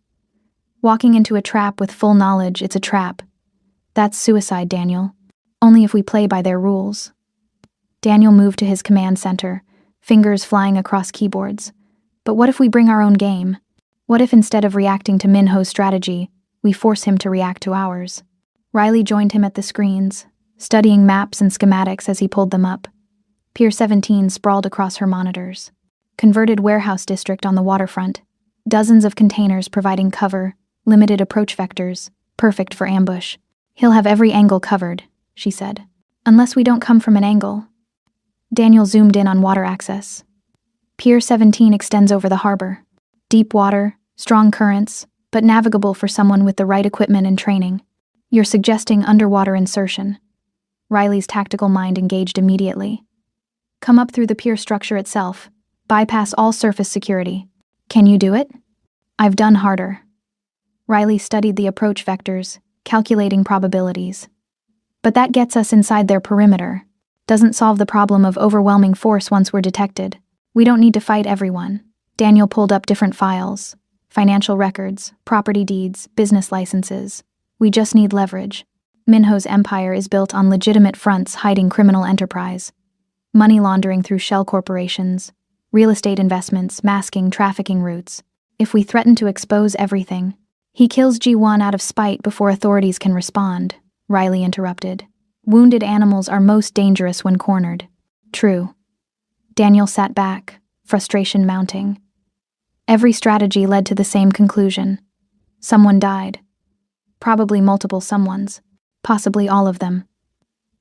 Speaker 1: Walking into a trap with full knowledge it's a trap. That's suicide, Daniel. Only if we play by their rules. Daniel moved to his command center, fingers flying across keyboards. But what if we bring our own game? What if instead of reacting to Minho's strategy, we force him to react to ours? Riley joined him at the screens, studying maps and schematics as he pulled them up. Pier 17 sprawled across her monitors. Converted warehouse district on the waterfront. Dozens of containers providing cover, limited approach vectors, perfect for ambush. He'll have every angle covered, she said. Unless we don't come from an angle. Daniel zoomed in on water access. Pier 17 extends over the harbor. Deep water, strong currents, but navigable for someone with the right equipment and training. You're suggesting underwater insertion. Riley's tactical mind engaged immediately. Come up through the pier structure itself. Bypass all surface security. Can you do it? I've done harder. Riley studied the approach vectors, calculating probabilities. But that gets us inside their perimeter. Doesn't solve the problem of overwhelming force once we're detected. We don't need to fight everyone. Daniel pulled up different files. Financial records, property deeds, business licenses. We just need leverage. Minho's empire is built on legitimate fronts hiding criminal enterprise. Money laundering through shell corporations. Real estate investments masking trafficking routes. If we threaten to expose everything, he kills G1 out of spite before authorities can respond, Riley interrupted. Wounded animals are most dangerous when cornered. True. Daniel sat back, frustration mounting. Every strategy led to the same conclusion. Someone died. Probably multiple someones. Possibly all of them.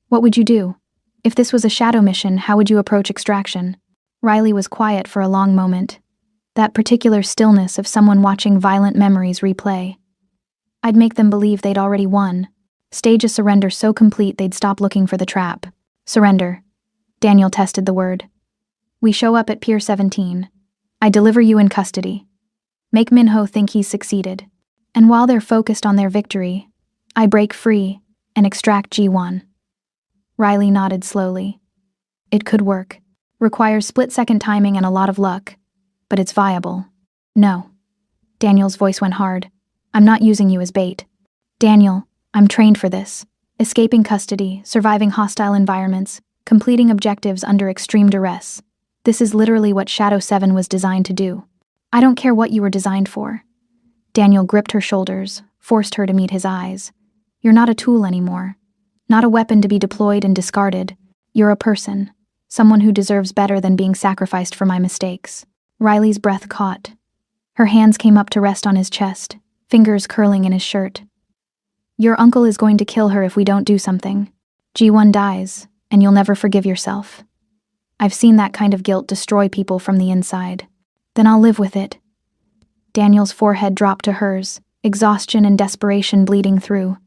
Speaker 1: What would you do? If this was a shadow mission, how would you approach extraction? Riley was quiet for a long moment. That particular stillness of someone watching violent memories replay. I'd make them believe they'd already won. Stage a surrender so complete they'd stop looking for the trap. Surrender. Daniel tested the word. We show up at Pier 17. I deliver you in custody. Make Minho think he's succeeded. And while they're focused on their victory, I break free and extract G1. Riley nodded slowly. It could work. Requires split-second timing and a lot of luck. But it's viable. No. Daniel's voice went hard. I'm not using you as bait. Daniel, I'm trained for this. Escaping custody, surviving hostile environments, completing objectives under extreme duress. This is literally what Shadow 7 was designed to do. I don't care what you were designed for. Daniel gripped her shoulders, forced her to meet his eyes. You're not a tool anymore. Not a weapon to be deployed and discarded. You're a person. Someone who deserves better than being sacrificed for my mistakes. Riley's breath caught. Her hands came up to rest on his chest, fingers curling in his shirt. Your uncle is going to kill her if we don't do something. G1 dies, and you'll never forgive yourself. I've seen that kind of guilt destroy people from the inside. Then I'll live with it. Daniel's forehead dropped to hers, exhaustion and desperation bleeding through.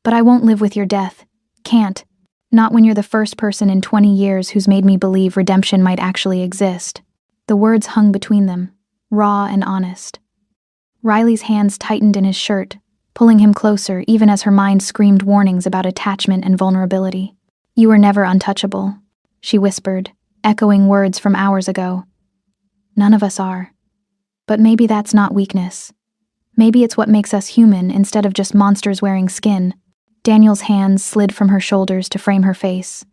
Speaker 1: But I won't live with your death. Can't. Not when you're the first person in 20 years who's made me believe redemption might actually exist. The words hung between them, raw and honest. Riley's hands tightened in his shirt, pulling him closer even as her mind screamed warnings about attachment and vulnerability. You were never untouchable, she whispered, echoing words from hours ago. None of us are. But maybe that's not weakness. Maybe it's what makes us human instead of just monsters wearing skin. Daniel's hands slid from her shoulders to frame her face,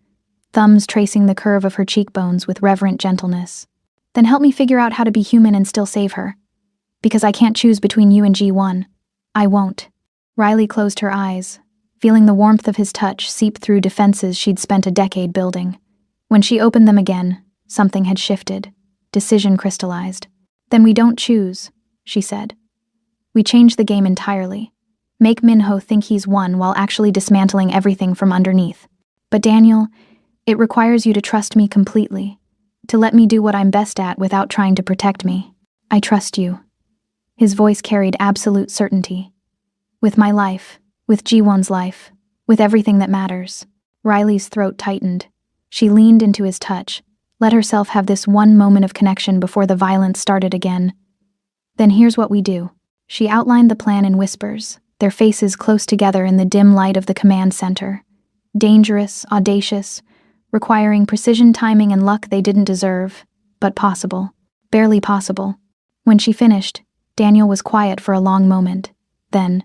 Speaker 1: thumbs tracing the curve of her cheekbones with reverent gentleness. Then help me figure out how to be human and still save her. Because I can't choose between you and G1. I won't. Riley closed her eyes, feeling the warmth of his touch seep through defenses she'd spent a decade building. When she opened them again, something had shifted. Decision crystallized. Then we don't choose, she said. We change the game entirely. Make Minho think he's won while actually dismantling everything from underneath. But Daniel, it requires you to trust me completely. To let me do what I'm best at without trying to protect me. I trust you. His voice carried absolute certainty. With my life, with G1's life, with everything that matters. Riley's throat tightened. She leaned into his touch, let herself have this one moment of connection before the violence started again. Then here's what we do. She outlined the plan in whispers, their faces close together in the dim light of the command center. Dangerous, audacious, requiring precision timing and luck they didn't deserve, but possible. Barely possible. When she finished, Daniel was quiet for a long moment. Then,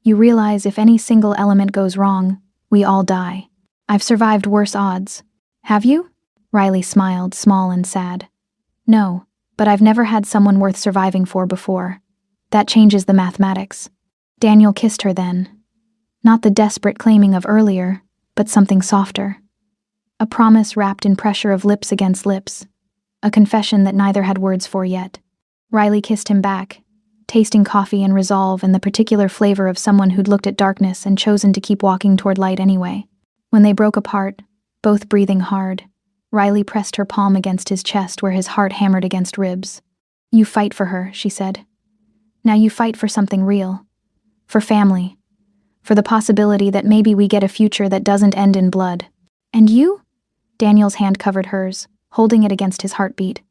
Speaker 1: you realize if any single element goes wrong, we all die. I've survived worse odds. Have you? Riley smiled, small and sad. No, but I've never had someone worth surviving for before. That changes the mathematics. Daniel kissed her then. Not the desperate claiming of earlier, but something softer. A promise wrapped in pressure of lips against lips. A confession that neither had words for yet. Riley kissed him back, tasting coffee and resolve and the particular flavor of someone who'd looked at darkness and chosen to keep walking toward light anyway. When they broke apart, both breathing hard, Riley pressed her palm against his chest where his heart hammered against ribs. You fight for her, she said. Now you fight for something real. For family. For the possibility that maybe we get a future that doesn't end in blood. And you? Daniel's hand covered hers, holding it against his heartbeat.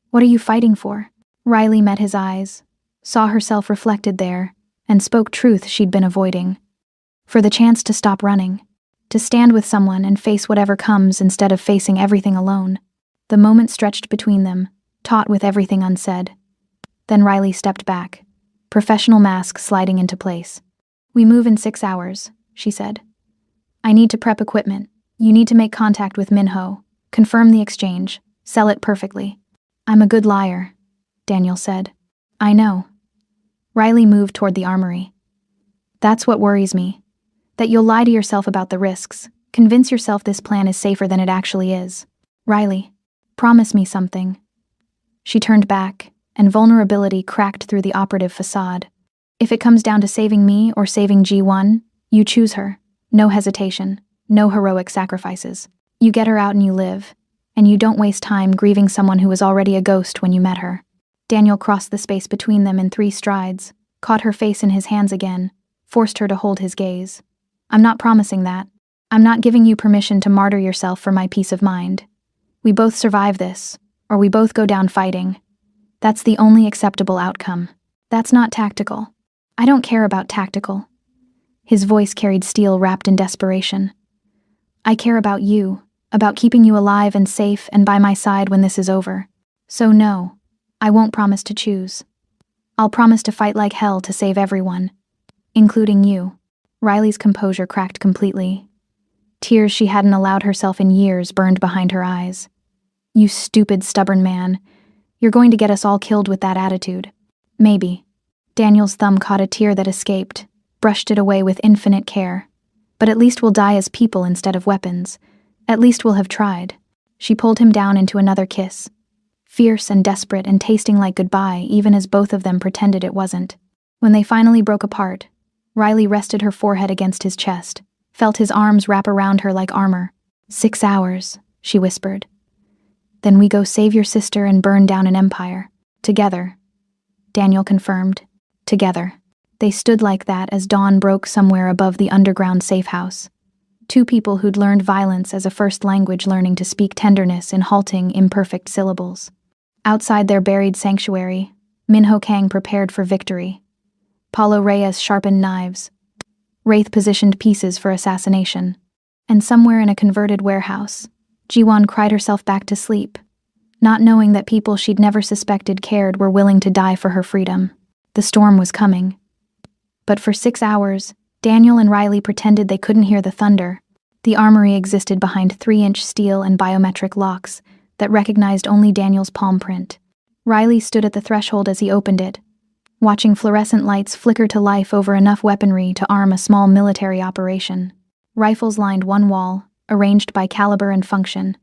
Speaker 1: What are you fighting for? Riley met his eyes, saw herself reflected there, and spoke truth she'd been avoiding. For the chance to stop running. To stand with someone and face whatever comes instead of facing everything alone. The moment stretched between them, taut with everything unsaid. Then Riley stepped back, professional mask sliding into place. We move in 6 hours, she said. I need to prep equipment. You need to make contact with Minho, confirm the exchange, sell it perfectly. I'm a good liar, Daniel said. I know. Riley moved toward the armory. That's what worries me. That you'll lie to yourself about the risks, convince yourself this plan is safer than it actually is. Riley, promise me something. She turned back, and vulnerability cracked through the operative facade. If it comes down to saving me or saving G1, you choose her. No hesitation, no heroic sacrifices. You get her out and you live, and you don't waste time grieving someone who was already a ghost when you met her. Daniel crossed the space between them in 3 strides, caught her face in his hands again, forced her to hold his gaze. I'm not promising that. I'm not giving you permission to martyr yourself for my peace of mind. We both survive this, or we both go down fighting. That's the only acceptable outcome. That's not tactical. I don't care about tactical. His voice carried steel wrapped in desperation. I care about you, about keeping you alive and safe and by my side when this is over. So no, I won't promise to choose. I'll promise to fight like hell to save everyone, including you. Riley's composure cracked completely. Tears she hadn't allowed herself in years burned behind her eyes. You stupid, stubborn man. You're going to get us all killed with that attitude. Maybe. Daniel's thumb caught a tear that escaped, brushed it away with infinite care. But at least we'll die as people instead of weapons. At least we'll have tried. She pulled him down into another kiss. Fierce and desperate and tasting like goodbye even as both of them pretended it wasn't. When they finally broke apart, Riley rested her forehead against his chest, felt his arms wrap around her like armor. 6 hours, she whispered. Then we go save your sister and burn down an empire. Together. Daniel confirmed. Together. They stood like that as dawn broke somewhere above the underground safe house. 2 people who'd learned violence as a first language learning to speak tenderness in halting, imperfect syllables. Outside their buried sanctuary, Minho Kang prepared for victory. Paulo Reyes sharpened knives. Wraith positioned pieces for assassination. And somewhere in a converted warehouse, Jiwon cried herself back to sleep. not knowing that people she'd never suspected cared were willing to die for her freedom. The storm was coming. But for 6 hours, Daniel and Riley pretended they couldn't hear the thunder. The armory existed behind 3-inch steel and biometric locks that recognized only Daniel's palm print. Riley stood at the threshold as he opened it, watching fluorescent lights flicker to life over enough weaponry to arm a small military operation. Rifles lined one wall, arranged by caliber and function.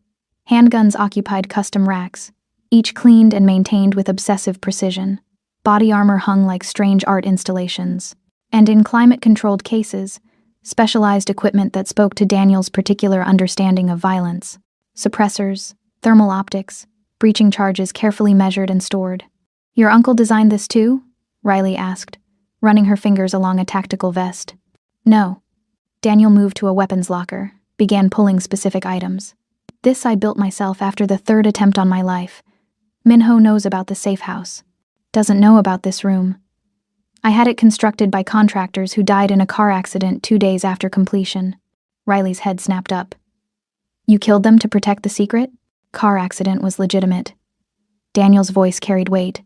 Speaker 1: Handguns occupied custom racks, each cleaned and maintained with obsessive precision. Body armor hung like strange art installations. And in climate-controlled cases, specialized equipment that spoke to Daniel's particular understanding of violence. Suppressors, thermal optics, breaching charges carefully measured and stored. "Your uncle designed this too?" Riley asked, running her fingers along a tactical vest. "No." Daniel moved to a weapons locker, began pulling specific items. "This I built myself after the 3rd attempt on my life. Minho knows about the safe house. Doesn't know about this room. I had it constructed by contractors who died in a car accident 2 days after completion." Riley's head snapped up. "You killed them to protect the secret?" "Car accident was legitimate." Daniel's voice carried weight.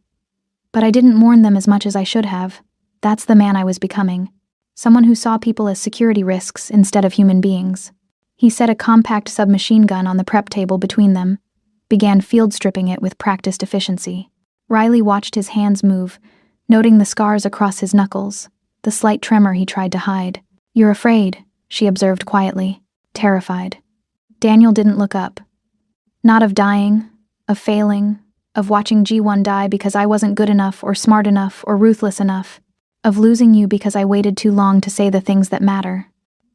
Speaker 1: "But I didn't mourn them as much as I should have. That's the man I was becoming. Someone who saw people as security risks instead of human beings." He set a compact submachine gun on the prep table between them, began field stripping it with practiced efficiency. Riley watched his hands move, noting the scars across his knuckles, the slight tremor he tried to hide. "You're afraid," she observed quietly, terrified. Daniel didn't look up. "Not of dying, of failing, of watching G1 die because I wasn't good enough or smart enough or ruthless enough, of losing you because I waited too long to say the things that matter."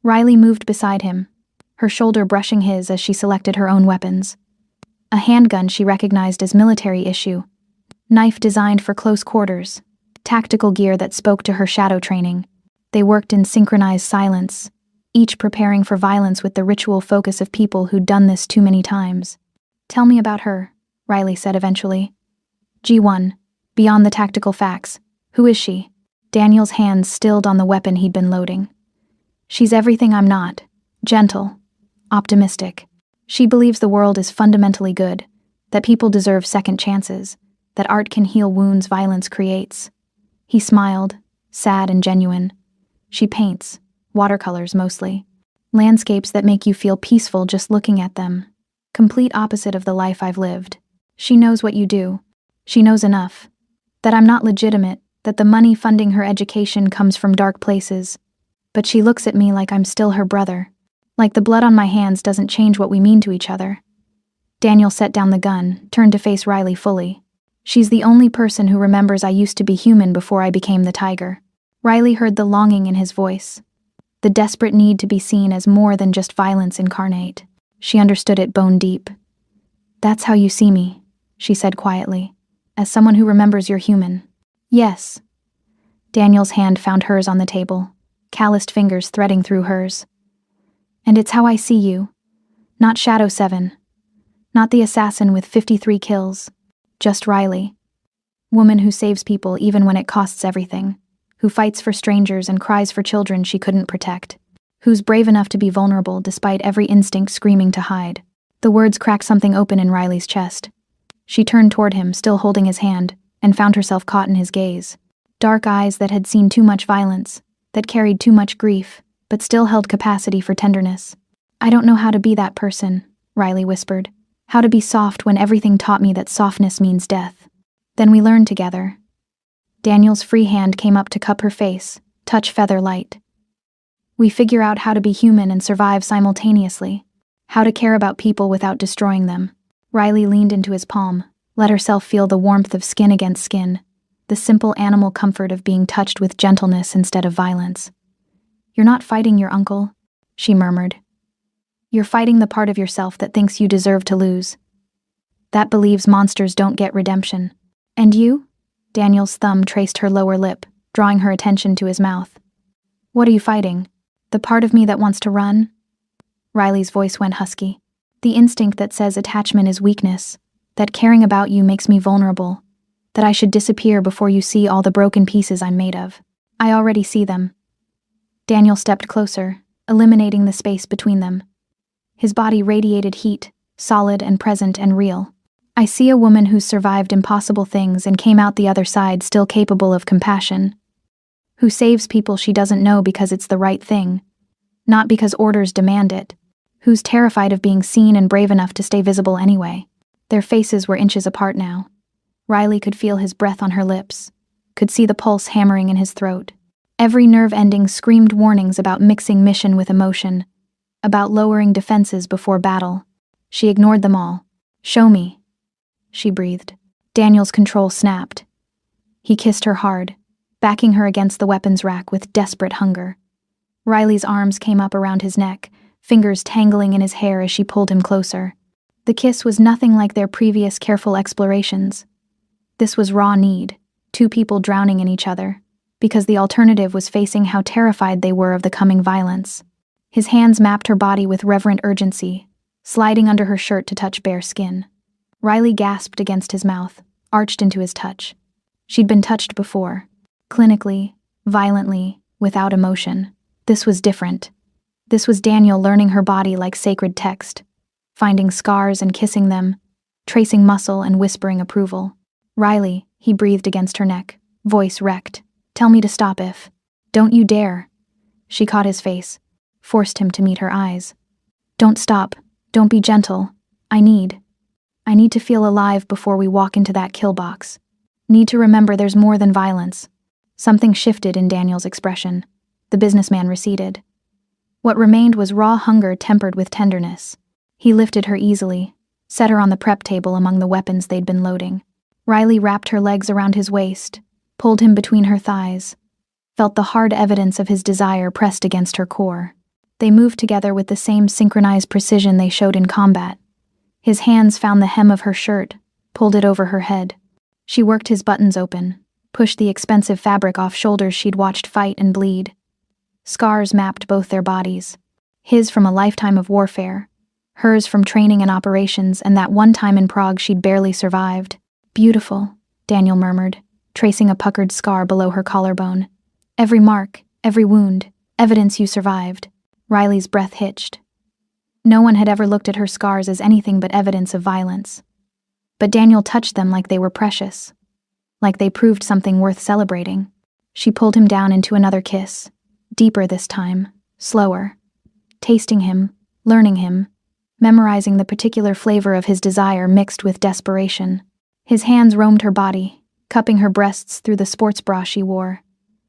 Speaker 1: Riley moved beside him, her shoulder brushing his as she selected her own weapons. A handgun she recognized as military issue, knife designed for close quarters, tactical gear that spoke to her shadow training. They worked in synchronized silence, each preparing for violence with the ritual focus of people who'd done this too many times. "Tell me about her," Riley said eventually. "G1, beyond the tactical facts. Who is she?" Daniel's hands stilled on the weapon he'd been loading. "She's everything I'm not. Gentle. Optimistic. She believes the world is fundamentally good, that people deserve second chances, that art can heal wounds violence creates." He smiled, sad and genuine. "She paints, watercolors mostly. Landscapes that make you feel peaceful just looking at them. Complete opposite of the life I've lived. She knows what you do. She knows enough. That I'm not legitimate, that the money funding her education comes from dark places. But she looks at me like I'm still her brother. Like the blood on my hands doesn't change what we mean to each other." Daniel set down the gun, turned to face Riley fully. "She's the only person who remembers I used to be human before I became the tiger." Riley heard the longing in his voice, the desperate need to be seen as more than just violence incarnate. She understood it bone deep. "That's how you see me," she said quietly, "as someone who remembers you're human." "Yes." Daniel's hand found hers on the table, calloused fingers threading through hers. "And it's how I see you. Not Shadow 7. Not the assassin with 53 kills. Just Riley. Woman who saves people even when it costs everything. Who fights for strangers and cries for children she couldn't protect. Who's brave enough to be vulnerable despite every instinct screaming to hide." The words cracked something open in Riley's chest. She turned toward him, still holding his hand, and found herself caught in his gaze. Dark eyes that had seen too much violence, that carried too much grief, but still held capacity for tenderness. "I don't know how to be that person," Riley whispered. "How to be soft when everything taught me that softness means death." "Then we learned together." Daniel's free hand came up to cup her face, touch feather light. "We figure out how to be human and survive simultaneously. How to care about people without destroying them." Riley leaned into his palm, let herself feel the warmth of skin against skin, the simple animal comfort of being touched with gentleness instead of violence. "You're not fighting your uncle," she murmured. "You're fighting the part of yourself that thinks you deserve to lose. That believes monsters don't get redemption. And you?" Daniel's thumb traced her lower lip, drawing her attention to his mouth. "What are you fighting? The part of me that wants to run?" Riley's voice went husky. "The instinct that says attachment is weakness, that caring about you makes me vulnerable, that I should disappear before you see all the broken pieces I'm made of. I already see them." Daniel stepped closer, eliminating the space between them. His body radiated heat, solid and present and real. I see a woman who's survived impossible things and came out the other side still capable of compassion. Who saves people she doesn't know because it's the right thing, not because orders demand it. Who's terrified of being seen and brave enough to stay visible anyway. Their faces were inches apart now. Riley could feel his breath on her lips, could see the pulse hammering in his throat. Every nerve ending screamed warnings about mixing mission with emotion, about lowering defenses before battle. She ignored them all. "Show me," she breathed. Daniel's control snapped. He kissed her hard, backing her against the weapons rack with desperate hunger. Riley's arms came up around his neck, fingers tangling in his hair as she pulled him closer. The kiss was nothing like their previous careful explorations. This was raw need, two people drowning in each other, because the alternative was facing how terrified they were of the coming violence. His hands mapped her body with reverent urgency, sliding under her shirt to touch bare skin. Riley gasped against his mouth, arched into his touch. She'd been touched before, clinically, violently, without emotion. This was different. This was Daniel learning her body like sacred text, finding scars and kissing them, tracing muscle and whispering approval. "Riley," he breathed against her neck, voice wrecked. "Tell me to stop if." "Don't you dare." She caught his face, forced him to meet her eyes. "Don't stop. Don't be gentle. I need to feel alive before we walk into that kill box. Need to remember there's more than violence." Something shifted in Daniel's expression. The businessman receded. What remained was raw hunger tempered with tenderness. He lifted her easily, set her on the prep table among the weapons they'd been loading. Riley wrapped her legs around his waist, pulled him between her thighs, felt the hard evidence of his desire pressed against her core. They moved together with the same synchronized precision they showed in combat. His hands found the hem of her shirt, pulled it over her head. She worked his buttons open, pushed the expensive fabric off shoulders she'd watched fight and bleed. Scars mapped both their bodies, his from a lifetime of warfare, hers from training and operations and that one time in Prague she'd barely survived. "Beautiful," Daniel murmured, tracing a puckered scar below her collarbone. "Every mark, every wound, evidence you survived." Riley's breath hitched. No one had ever looked at her scars as anything but evidence of violence. But Daniel touched them like they were precious, like they proved something worth celebrating. She pulled him down into another kiss, deeper this time, slower, tasting him, learning him, memorizing the particular flavor of his desire mixed with desperation. His hands roamed her body, cupping her breasts through the sports bra she wore,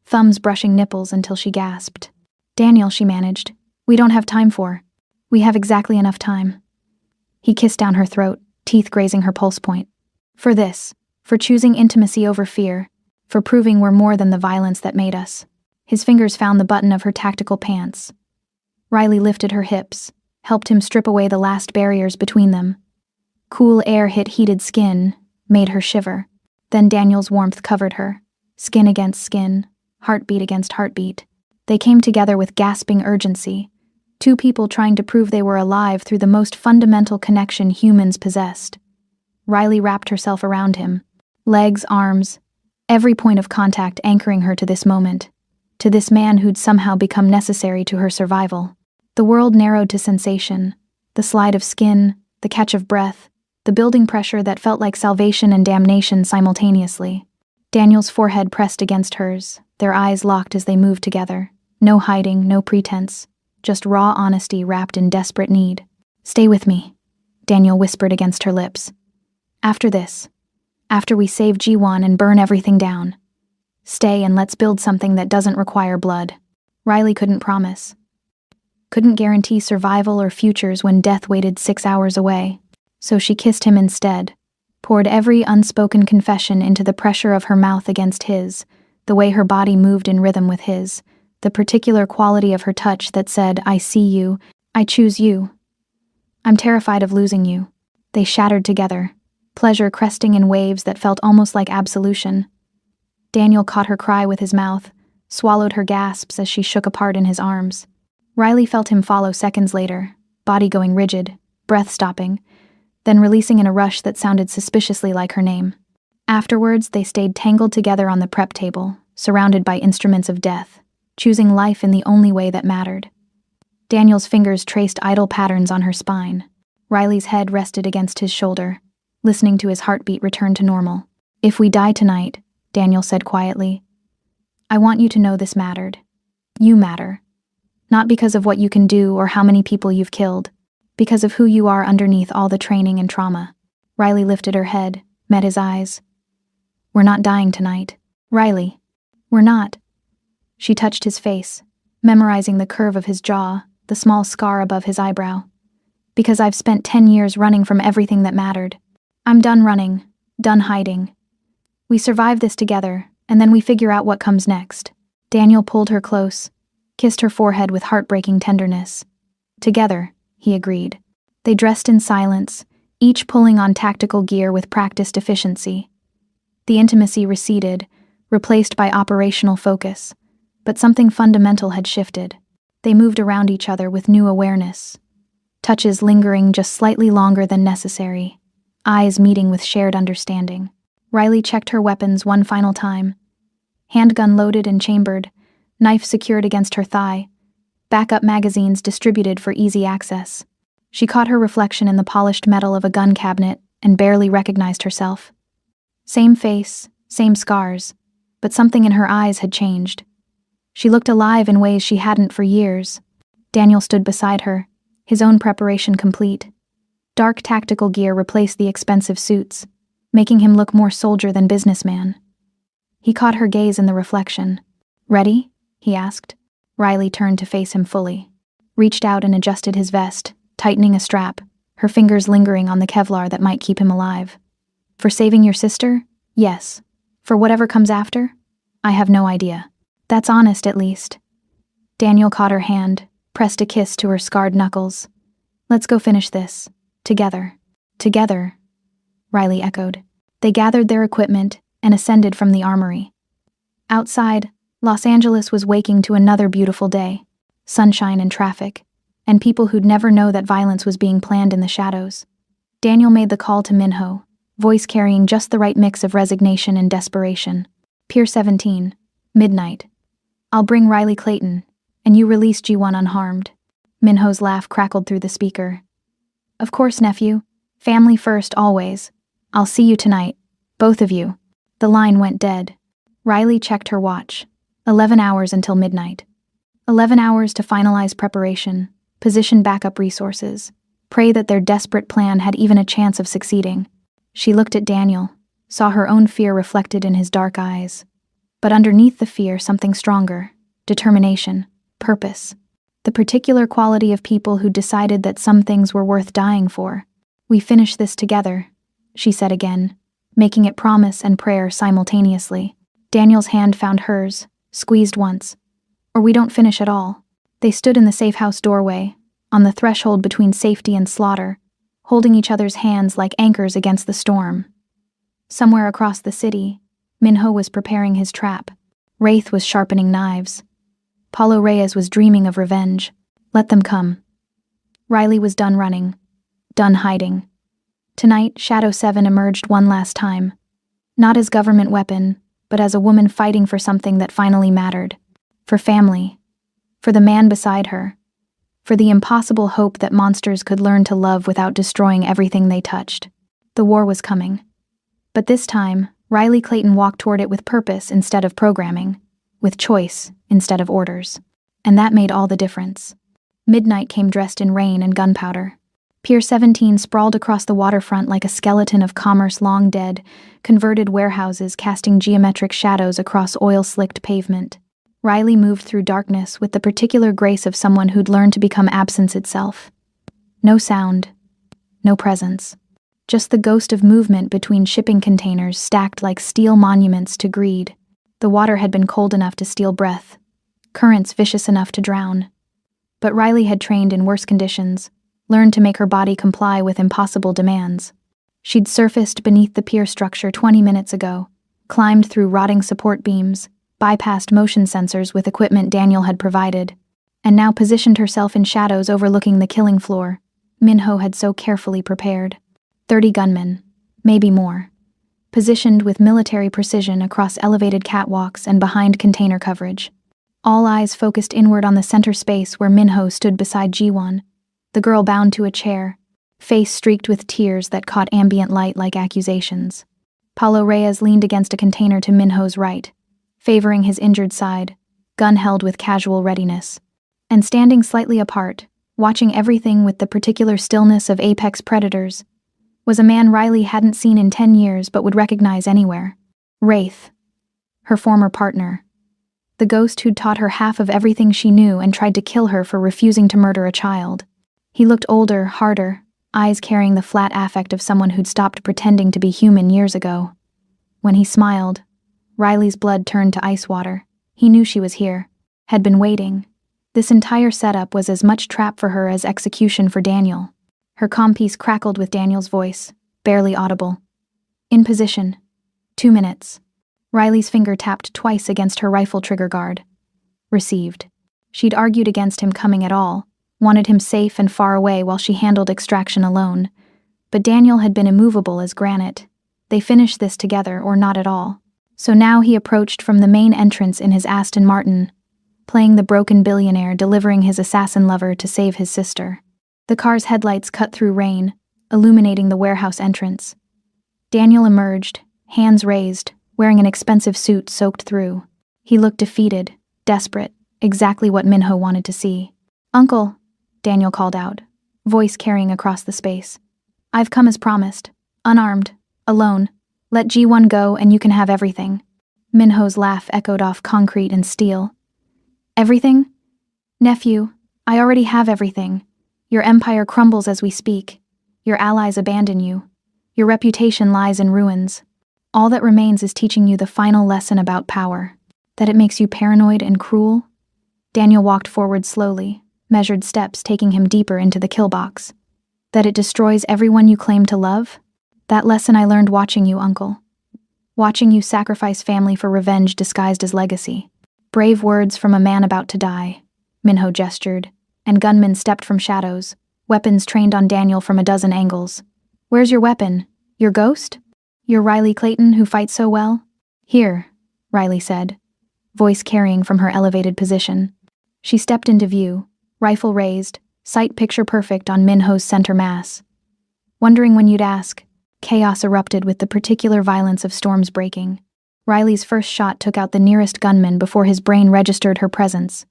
Speaker 1: thumbs brushing nipples until she gasped. "Daniel," she managed, "we don't have time for. We have exactly enough time." He kissed down her throat, teeth grazing her pulse point. "For this, for choosing intimacy over fear, for proving we're more than the violence that made us." His fingers found the button of her tactical pants. Riley lifted her hips, helped him strip away the last barriers between them. Cool air hit heated skin, made her shiver. Then Daniel's warmth covered her, skin against skin, heartbeat against heartbeat. They came together with gasping urgency, two people trying to prove they were alive through the most fundamental connection humans possessed. Riley wrapped herself around him, legs, arms, every point of contact anchoring her to this moment, to this man who'd somehow become necessary to her survival. The world narrowed to sensation, the slide of skin, the catch of breath, the building pressure that felt like salvation and damnation simultaneously. Daniel's forehead pressed against hers, their eyes locked as they moved together. No hiding, no pretense, just raw honesty wrapped in desperate need. "Stay with me," Daniel whispered against her lips. "After this, after we save G1 and burn everything down. Stay and let's build something that doesn't require blood." Riley couldn't promise. Couldn't guarantee survival or futures when death waited 6 hours away. So she kissed him instead, poured every unspoken confession into the pressure of her mouth against his, the way her body moved in rhythm with his, the particular quality of her touch that said, "I see you, I choose you. I'm terrified of losing you." They shattered together, pleasure cresting in waves that felt almost like absolution. Daniel caught her cry with his mouth, swallowed her gasps as she shook apart in his arms. Riley felt him follow seconds later, body going rigid, breath stopping, then releasing in a rush that sounded suspiciously like her name. Afterwards, they stayed tangled together on the prep table, surrounded by instruments of death, choosing life in the only way that mattered. Daniel's fingers traced idle patterns on her spine. Riley's head rested against his shoulder, listening to his heartbeat return to normal. "If we die tonight," Daniel said quietly, "I want you to know this mattered. You matter. Not because of what you can do or how many people you've killed, because of who you are underneath all the training and trauma." Riley lifted her head, met his eyes. "We're not dying tonight. Riley, we're not." She touched his face, memorizing the curve of his jaw, the small scar above his eyebrow. "Because I've spent 10 years running from everything that mattered. I'm done running, done hiding. We survive this together, and then we figure out what comes next." Daniel pulled her close, kissed her forehead with heartbreaking tenderness. "Together," he agreed. They dressed in silence, each pulling on tactical gear with practiced efficiency. The intimacy receded, replaced by operational focus, but something fundamental had shifted. They moved around each other with new awareness, touches lingering just slightly longer than necessary, eyes meeting with shared understanding. Riley checked her weapons one final time. Handgun loaded and chambered, knife secured against her thigh, backup magazines distributed for easy access. She caught her reflection in the polished metal of a gun cabinet and barely recognized herself. Same face, same scars, but something in her eyes had changed. She looked alive in ways she hadn't for years. Daniel stood beside her, his own preparation complete. Dark tactical gear replaced the expensive suits, making him look more soldier than businessman. He caught her gaze in the reflection. "Ready?" he asked. Riley turned to face him fully, reached out and adjusted his vest, tightening a strap, her fingers lingering on the Kevlar that might keep him alive. "For saving your sister? Yes. For whatever comes after? I have no idea. That's honest, at least." Daniel caught her hand, pressed a kiss to her scarred knuckles. "Let's go finish this. Together." "Together," Riley echoed. They gathered their equipment and ascended from the armory. Outside, Los Angeles was waking to another beautiful day, sunshine and traffic, and people who'd never know that violence was being planned in the shadows. Daniel made the call to Minho, voice carrying just the right mix of resignation and desperation. "Pier 17, midnight. I'll bring Riley Clayton, and you release G1 unharmed." Minho's laugh crackled through the speaker. "Of course, nephew. Family first, always. I'll see you tonight. Both of you." The line went dead. Riley checked her watch. 11 hours until midnight. 11 hours to finalize preparation, position backup resources, pray that their desperate plan had even a chance of succeeding. She looked at Daniel, saw her own fear reflected in his dark eyes. But underneath the fear, something stronger: determination, purpose. The particular quality of people who decided that some things were worth dying for. "We finish this together," she said again, making it promise and prayer simultaneously. Daniel's hand found hers, squeezed once. "Or we don't finish at all." They stood in the safe house doorway, on the threshold between safety and slaughter, holding each other's hands like anchors against the storm. Somewhere across the city, Minho was preparing his trap. Wraith was sharpening knives. Paulo Reyes was dreaming of revenge. Let them come. Riley was done running, done hiding. Tonight, Shadow 7 emerged one last time. Not as government weapon, but as a woman fighting for something that finally mattered. For family. For the man beside her. For the impossible hope that monsters could learn to love without destroying everything they touched. The war was coming. But this time, Riley Clayton walked toward it with purpose instead of programming, with choice instead of orders. And that made all the difference. Midnight came dressed in rain and gunpowder. Pier 17 sprawled across the waterfront like a skeleton of commerce long dead, converted warehouses casting geometric shadows across oil-slicked pavement. Riley moved through darkness with the particular grace of someone who'd learned to become absence itself. No sound, no presence. Just the ghost of movement between shipping containers stacked like steel monuments to greed. The water had been cold enough to steal breath, currents vicious enough to drown. But Riley had trained in worse conditions, learned to make her body comply with impossible demands. She'd surfaced beneath the pier structure 20 minutes ago, climbed through rotting support beams, bypassed motion sensors with equipment Daniel had provided, and now positioned herself in shadows overlooking the killing floor Minho had so carefully prepared. 30 gunmen, maybe more, positioned with military precision across elevated catwalks and behind container coverage. All eyes focused inward on the center space where Minho stood beside G1, the girl bound to a chair, face streaked with tears that caught ambient light like accusations. Paulo Reyes leaned against a container to Minho's right, favoring his injured side, gun held with casual readiness. And standing slightly apart, watching everything with the particular stillness of apex predators, was a man Riley hadn't seen in 10 years but would recognize anywhere. Wraith, her former partner. The ghost who'd taught her half of everything she knew and tried to kill her for refusing to murder a child. He looked older, harder, eyes carrying the flat affect of someone who'd stopped pretending to be human years ago. When he smiled, Riley's blood turned to ice water. He knew she was here, had been waiting. This entire setup was as much trap for her as execution for Daniel. Her comm-piece crackled with Daniel's voice, barely audible. In position. 2 minutes. Riley's finger tapped twice against her rifle trigger guard. Received. She'd argued against him coming at all, wanted him safe and far away while she handled extraction alone. But Daniel had been immovable as granite. They finished this together or not at all. So now he approached from the main entrance in his Aston Martin, playing the broken billionaire delivering his assassin lover to save his sister. The car's headlights cut through rain, illuminating the warehouse entrance. Daniel emerged, hands raised, wearing an expensive suit soaked through. He looked defeated, desperate, exactly what Minho wanted to see. "Uncle," Daniel called out, voice carrying across the space. "I've come as promised, unarmed, alone. Let G1 go and you can have everything." Minho's laugh echoed off concrete and steel. "Everything? Nephew, I already have everything. Your empire crumbles as we speak. Your allies abandon you. Your reputation lies in ruins. All that remains is teaching you the final lesson about power, that it makes you paranoid and cruel." Daniel walked forward slowly, measured steps taking him deeper into the kill box. "That it destroys everyone you claim to love? That lesson I learned watching you, Uncle. Watching you sacrifice family for revenge disguised as legacy. Brave words from a man about to die." Minho gestured, and gunmen stepped from shadows, weapons trained on Daniel from a dozen angles. "Where's your weapon? Your ghost? Your Riley Clayton who fights so well?" "Here," Riley said, voice carrying from her elevated position. She stepped into view, rifle raised, sight picture perfect on Minho's center mass. Wondering when you'd ask, chaos erupted with the particular violence of storms breaking. Riley's first shot took out the nearest gunman before his brain registered her presence.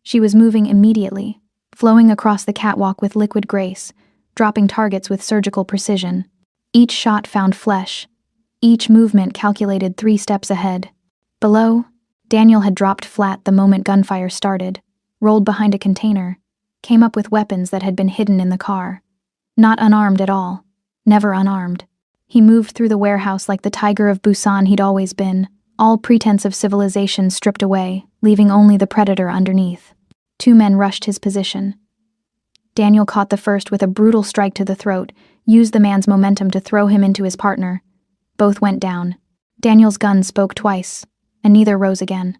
Speaker 1: She was moving immediately, flowing across the catwalk with liquid grace, dropping targets with surgical precision. Each shot found flesh, each movement calculated 3 steps ahead. Below, Daniel had dropped flat the moment gunfire started, rolled behind a container, came up with weapons that had been hidden in the car. Not unarmed at all, never unarmed. He moved through the warehouse like the tiger of Busan he'd always been, all pretense of civilization stripped away, leaving only the predator underneath. 2 men rushed his position. Daniel caught the first with a brutal strike to the throat, used the man's momentum to throw him into his partner. Both went down. Daniel's gun spoke twice, and neither rose again.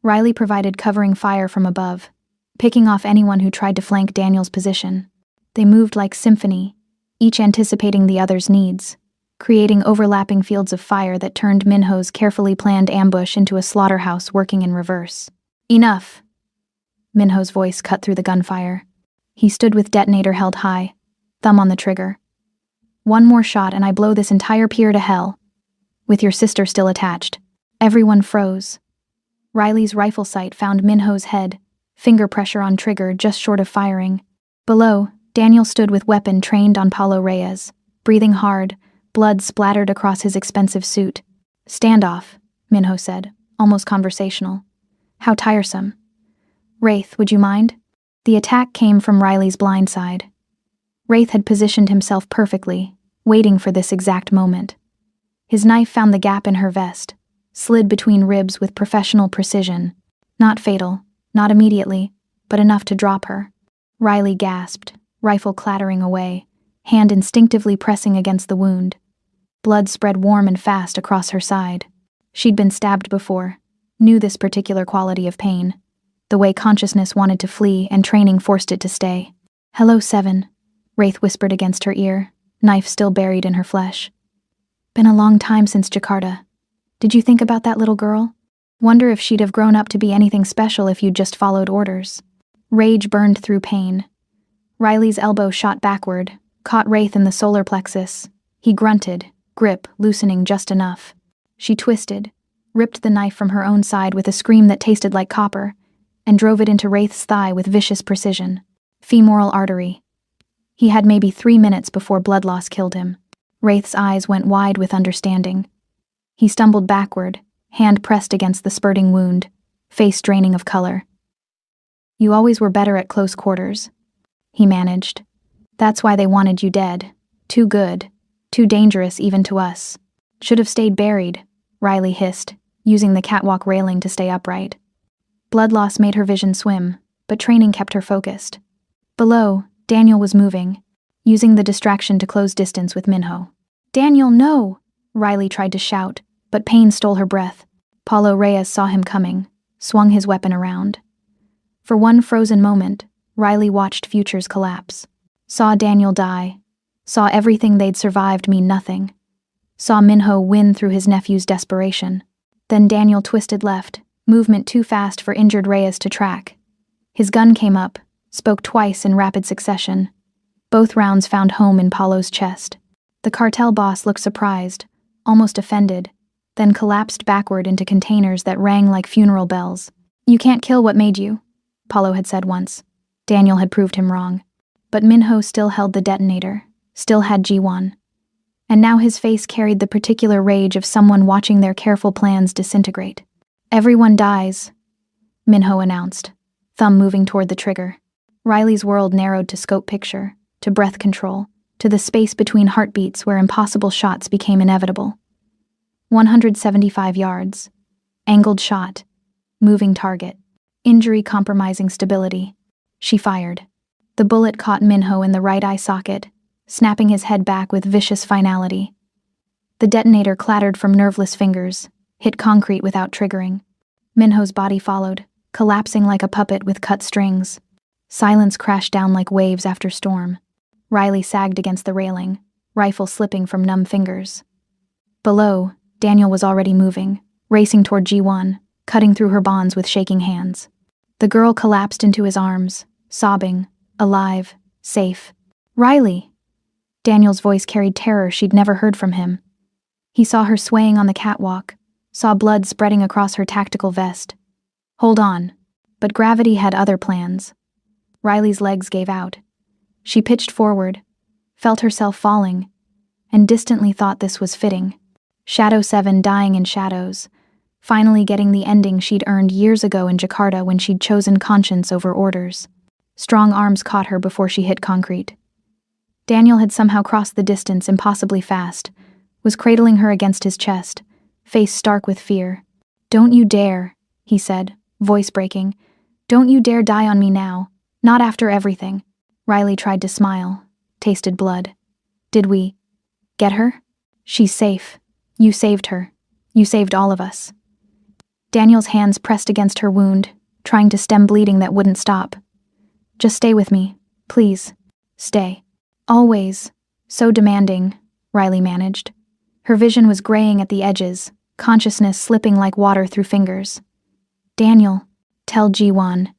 Speaker 1: Riley provided covering fire from above, picking off anyone who tried to flank Daniel's position. They moved like symphony, each anticipating the other's needs, creating overlapping fields of fire that turned Minho's carefully planned ambush into a slaughterhouse working in reverse. "Enough!" Minho's voice cut through the gunfire. He stood with detonator held high, thumb on the trigger. "One more shot and I blow this entire pier to hell. With your sister still attached." Everyone froze. Riley's rifle sight found Minho's head, finger pressure on trigger just short of firing. Below, Daniel stood with weapon trained on Paulo Reyes, breathing hard, blood splattered across his expensive suit. "Standoff," Minho said, almost conversational. "How tiresome. Wraith, would you mind?" The attack came from Riley's blind side. Wraith had positioned himself perfectly, waiting for this exact moment. His knife found the gap in her vest, slid between ribs with professional precision. Not fatal, not immediately, but enough to drop her. Riley gasped, rifle clattering away, hand instinctively pressing against the wound. Blood spread warm and fast across her side. She'd been stabbed before, knew this particular quality of pain, the way consciousness wanted to flee and training forced it to stay. "Hello, Seven," Wraith whispered against her ear, knife still buried in her flesh. "Been a long time since Jakarta. Did you think about that little girl? Wonder if she'd have grown up to be anything special if you'd just followed orders." Rage burned through pain. Riley's elbow shot backward, Caught Wraith in the solar plexus. He grunted, grip loosening just enough. She twisted, ripped the knife from her own side with a scream that tasted like copper, and drove it into Wraith's thigh with vicious precision. Femoral artery. He had maybe 3 minutes before blood loss killed him. Wraith's eyes went wide with understanding. He stumbled backward, hand pressed against the spurting wound, face draining of color. "You always were better at close quarters," he managed. "That's why they wanted you dead. Too good. Too dangerous even to us. Should have stayed buried," Riley hissed, using the catwalk railing to stay upright. Blood loss made her vision swim, but training kept her focused. Below, Daniel was moving, using the distraction to close distance with Minho. "Daniel, no!" Riley tried to shout, but pain stole her breath. Paulo Reyes saw him coming, swung his weapon around. For one frozen moment, Riley watched futures collapse. Saw Daniel die. Saw everything they'd survived mean nothing. Saw Minho win through his nephew's desperation. Then Daniel twisted left, movement too fast for injured Reyes to track. His gun came up, spoke twice in rapid succession. Both rounds found home in Paulo's chest. The cartel boss looked surprised, almost offended, then collapsed backward into containers that rang like funeral bells. "You can't kill what made you," Paulo had said once. Daniel had proved him wrong. But Minho still held the detonator, still had G1. And now his face carried the particular rage of someone watching their careful plans disintegrate. "Everyone dies," Minho announced, thumb moving toward the trigger. Riley's world narrowed to scope picture, to breath control, to the space between heartbeats where impossible shots became inevitable. 175 yards. Angled shot. Moving target. Injury compromising stability. She fired. The bullet caught Minho in the right eye socket, snapping his head back with vicious finality. The detonator clattered from nerveless fingers, hit concrete without triggering. Minho's body followed, collapsing like a puppet with cut strings. Silence crashed down like waves after storm. Riley sagged against the railing, rifle slipping from numb fingers. Below, Daniel was already moving, racing toward G1, cutting through her bonds with shaking hands. The girl collapsed into his arms, sobbing, alive, safe. "Riley!" Daniel's voice carried terror she'd never heard from him. He saw her swaying on the catwalk, saw blood spreading across her tactical vest. Hold on. But gravity had other plans. Riley's legs gave out. She pitched forward, felt herself falling, and distantly thought this was fitting. Shadow 7 dying in shadows, finally getting the ending she'd earned years ago in Jakarta when she'd chosen conscience over orders. Strong arms caught her before she hit concrete. Daniel had somehow crossed the distance impossibly fast, was cradling her against his chest, face stark with fear. "Don't you dare," he said, voice breaking. "Don't you dare die on me now, not after everything." Riley tried to smile, tasted blood. "Did we get her? She's safe. You saved her. You saved all of us." Daniel's hands pressed against her wound, trying to stem bleeding that wouldn't stop. "Just stay with me, please. Stay." "Always. So demanding," Riley managed. Her vision was graying at the edges, consciousness slipping like water through fingers. "Daniel, tell G1.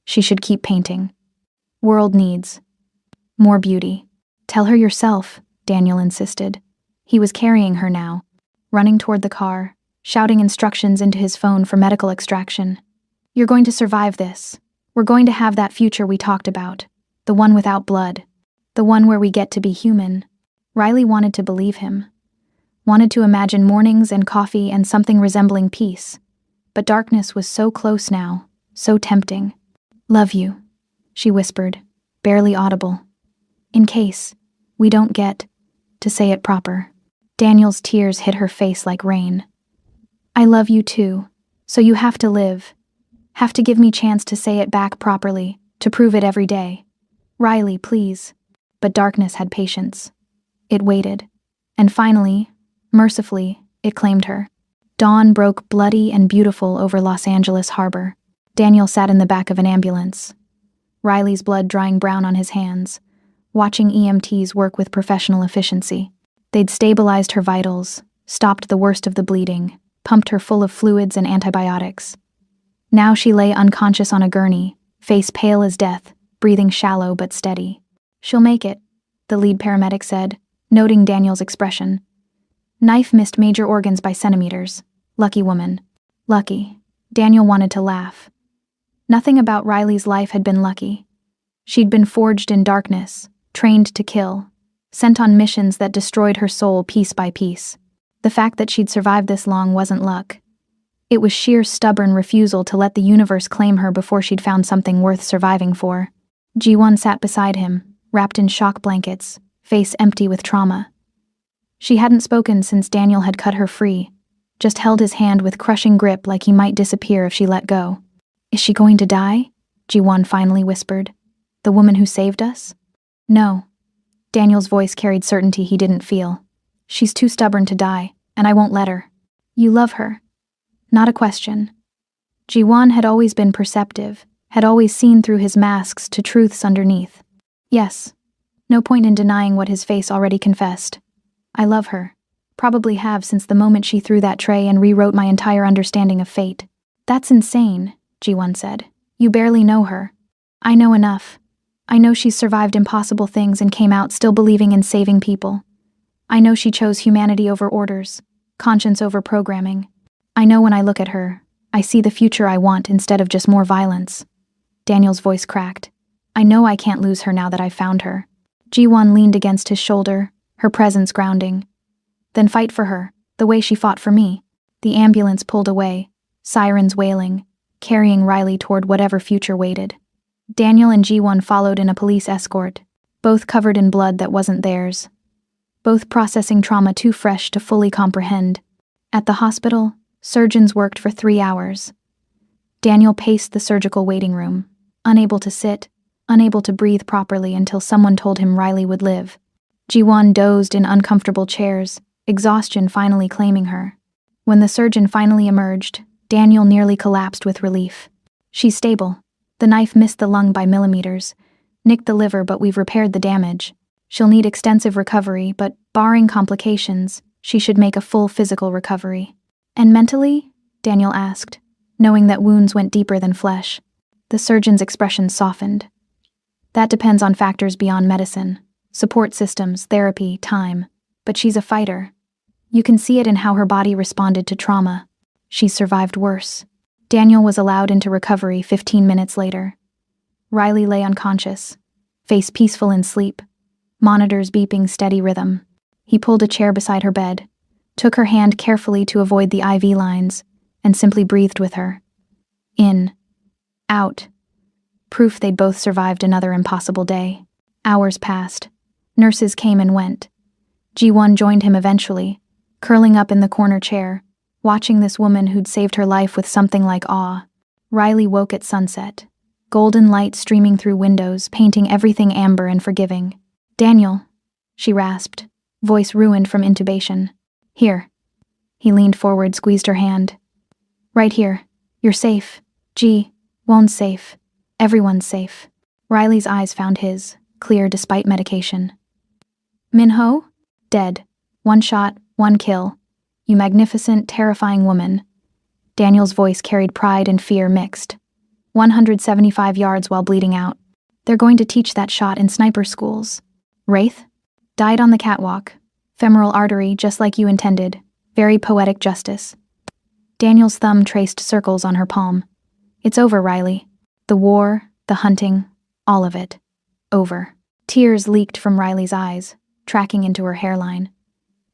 Speaker 1: She should keep painting. World needs more beauty." "Tell her yourself," Daniel insisted. He was carrying her now, running toward the car, shouting instructions into his phone for medical extraction. "You're going to survive this. We're going to have that future we talked about, the one without blood, the one where we get to be human." Riley wanted to believe him, wanted to imagine mornings and coffee and something resembling peace, but darkness was so close now, so tempting. "Love you," she whispered, barely audible. "In case we don't get to say it proper." Daniel's tears hit her face like rain. "I love you too, so you have to live. Have to give me chance to say it back properly, to prove it every day. Riley, please." But darkness had patience. It waited. And finally, mercifully, it claimed her. Dawn broke bloody and beautiful over Los Angeles harbor. Daniel sat in the back of an ambulance, Riley's blood drying brown on his hands, watching EMTs work with professional efficiency. They'd stabilized her vitals, stopped the worst of the bleeding, pumped her full of fluids and antibiotics. Now she lay unconscious on a gurney, face pale as death, breathing shallow but steady. "She'll make it," the lead paramedic said, noting Daniel's expression. Knife missed major organs by centimeters. Lucky woman. Lucky. Daniel wanted to laugh. Nothing about Riley's life had been lucky. She'd been forged in darkness, trained to kill, sent on missions that destroyed her soul piece by piece. The fact that she'd survived this long wasn't luck. It was sheer stubborn refusal to let the universe claim her before she'd found something worth surviving for. Ji-won sat beside him, wrapped in shock blankets, face empty with trauma. She hadn't spoken since Daniel had cut her free, just held his hand with crushing grip like he might disappear if she let go. Is she going to die? Ji-won finally whispered. The woman who saved us? No. Daniel's voice carried certainty he didn't feel. She's too stubborn to die, and I won't let her. You love her. Not a question. Ji-won had always been perceptive, had always seen through his masks to truths underneath. Yes. No point in denying what his face already confessed. I love her. Probably have since the moment she threw that tray and rewrote my entire understanding of fate. That's insane, Ji-won said. You barely know her. I know enough. I know she's survived impossible things and came out still believing in saving people. I know she chose humanity over orders, conscience over programming. I know when I look at her, I see the future I want instead of just more violence. Daniel's voice cracked. I know I can't lose her now that I've found her. Ji-won leaned against his shoulder, her presence grounding. Then fight for her, the way she fought for me. The ambulance pulled away, sirens wailing, carrying Riley toward whatever future waited. Daniel and Ji-won followed in a police escort, both covered in blood that wasn't theirs. Both processing trauma too fresh to fully comprehend. At the hospital, surgeons worked for 3 hours. Daniel paced the surgical waiting room, unable to sit, unable to breathe properly until someone told him Riley would live. Ji-won dozed in uncomfortable chairs, exhaustion finally claiming her. When the surgeon finally emerged, Daniel nearly collapsed with relief. She's stable. The knife missed the lung by millimeters, nicked the liver, but we've repaired the damage. She'll need extensive recovery, but barring complications, she should make a full physical recovery. And mentally? Daniel asked, knowing that wounds went deeper than flesh. The surgeon's expression softened. That depends on factors beyond medicine. Support systems, therapy, time. But she's a fighter. You can see it in how her body responded to trauma. She's survived worse. Daniel was allowed into recovery 15 minutes later. Riley lay unconscious, face peaceful in sleep, monitors beeping steady rhythm. He pulled a chair beside her bed, took her hand carefully to avoid the IV lines, and simply breathed with her. In. Out. Proof they'd both survived another impossible day. Hours passed. Nurses came and went. Ji-won joined him eventually, curling up in the corner chair, watching this woman who'd saved her life with something like awe. Riley woke at sunset, golden light streaming through windows, painting everything amber and forgiving. Daniel, she rasped, voice ruined from intubation. Here. He leaned forward, squeezed her hand. Right here. You're safe. Won's safe. Everyone's safe. Riley's eyes found his, clear despite medication. Minho? Dead. 1 shot, 1 kill. You magnificent, terrifying woman. Daniel's voice carried pride and fear mixed. 175 yards while bleeding out. They're going to teach that shot in sniper schools. Wraith? Died on the catwalk. Femoral artery, just like you intended. Very poetic justice. Daniel's thumb traced circles on her palm. It's over, Riley. The war, the hunting, all of it. Over. Tears leaked from Riley's eyes, tracking into her hairline.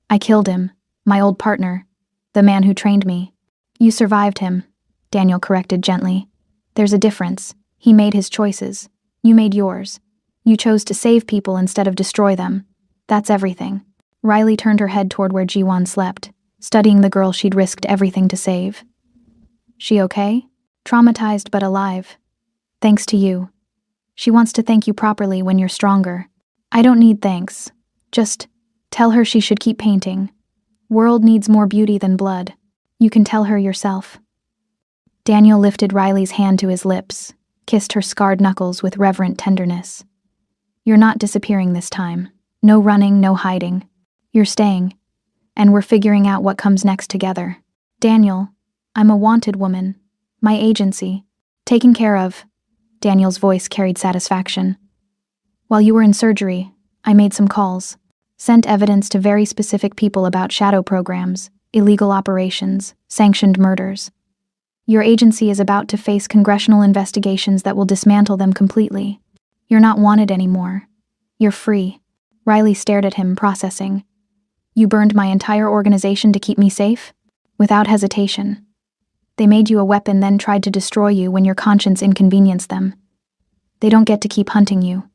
Speaker 1: I killed him, my old partner, the man who trained me. You survived him, Daniel corrected gently. There's a difference. He made his choices. You made yours. You chose to save people instead of destroy them. That's everything. Riley turned her head toward where Ji-won slept, studying the girl she'd risked everything to save. She okay? Traumatized but alive. Thanks to you. She wants to thank you properly when you're stronger. I don't need thanks. Just tell her she should keep painting. World needs more beauty than blood. You can tell her yourself. Daniel lifted Riley's hand to his lips, kissed her scarred knuckles with reverent tenderness. You're not disappearing this time. No running, no hiding. You're staying. And we're figuring out what comes next together. Daniel, I'm a wanted woman. My agency. Taken care of. Daniel's voice carried satisfaction. While you were in surgery, I made some calls. Sent evidence to very specific people about shadow programs, illegal operations, sanctioned murders. Your agency is about to face congressional investigations that will dismantle them completely. You're not wanted anymore. You're free. Riley stared at him, processing. You burned my entire organization to keep me safe? Without hesitation. They made you a weapon, then tried to destroy you when your conscience inconvenienced them. They don't get to keep hunting you.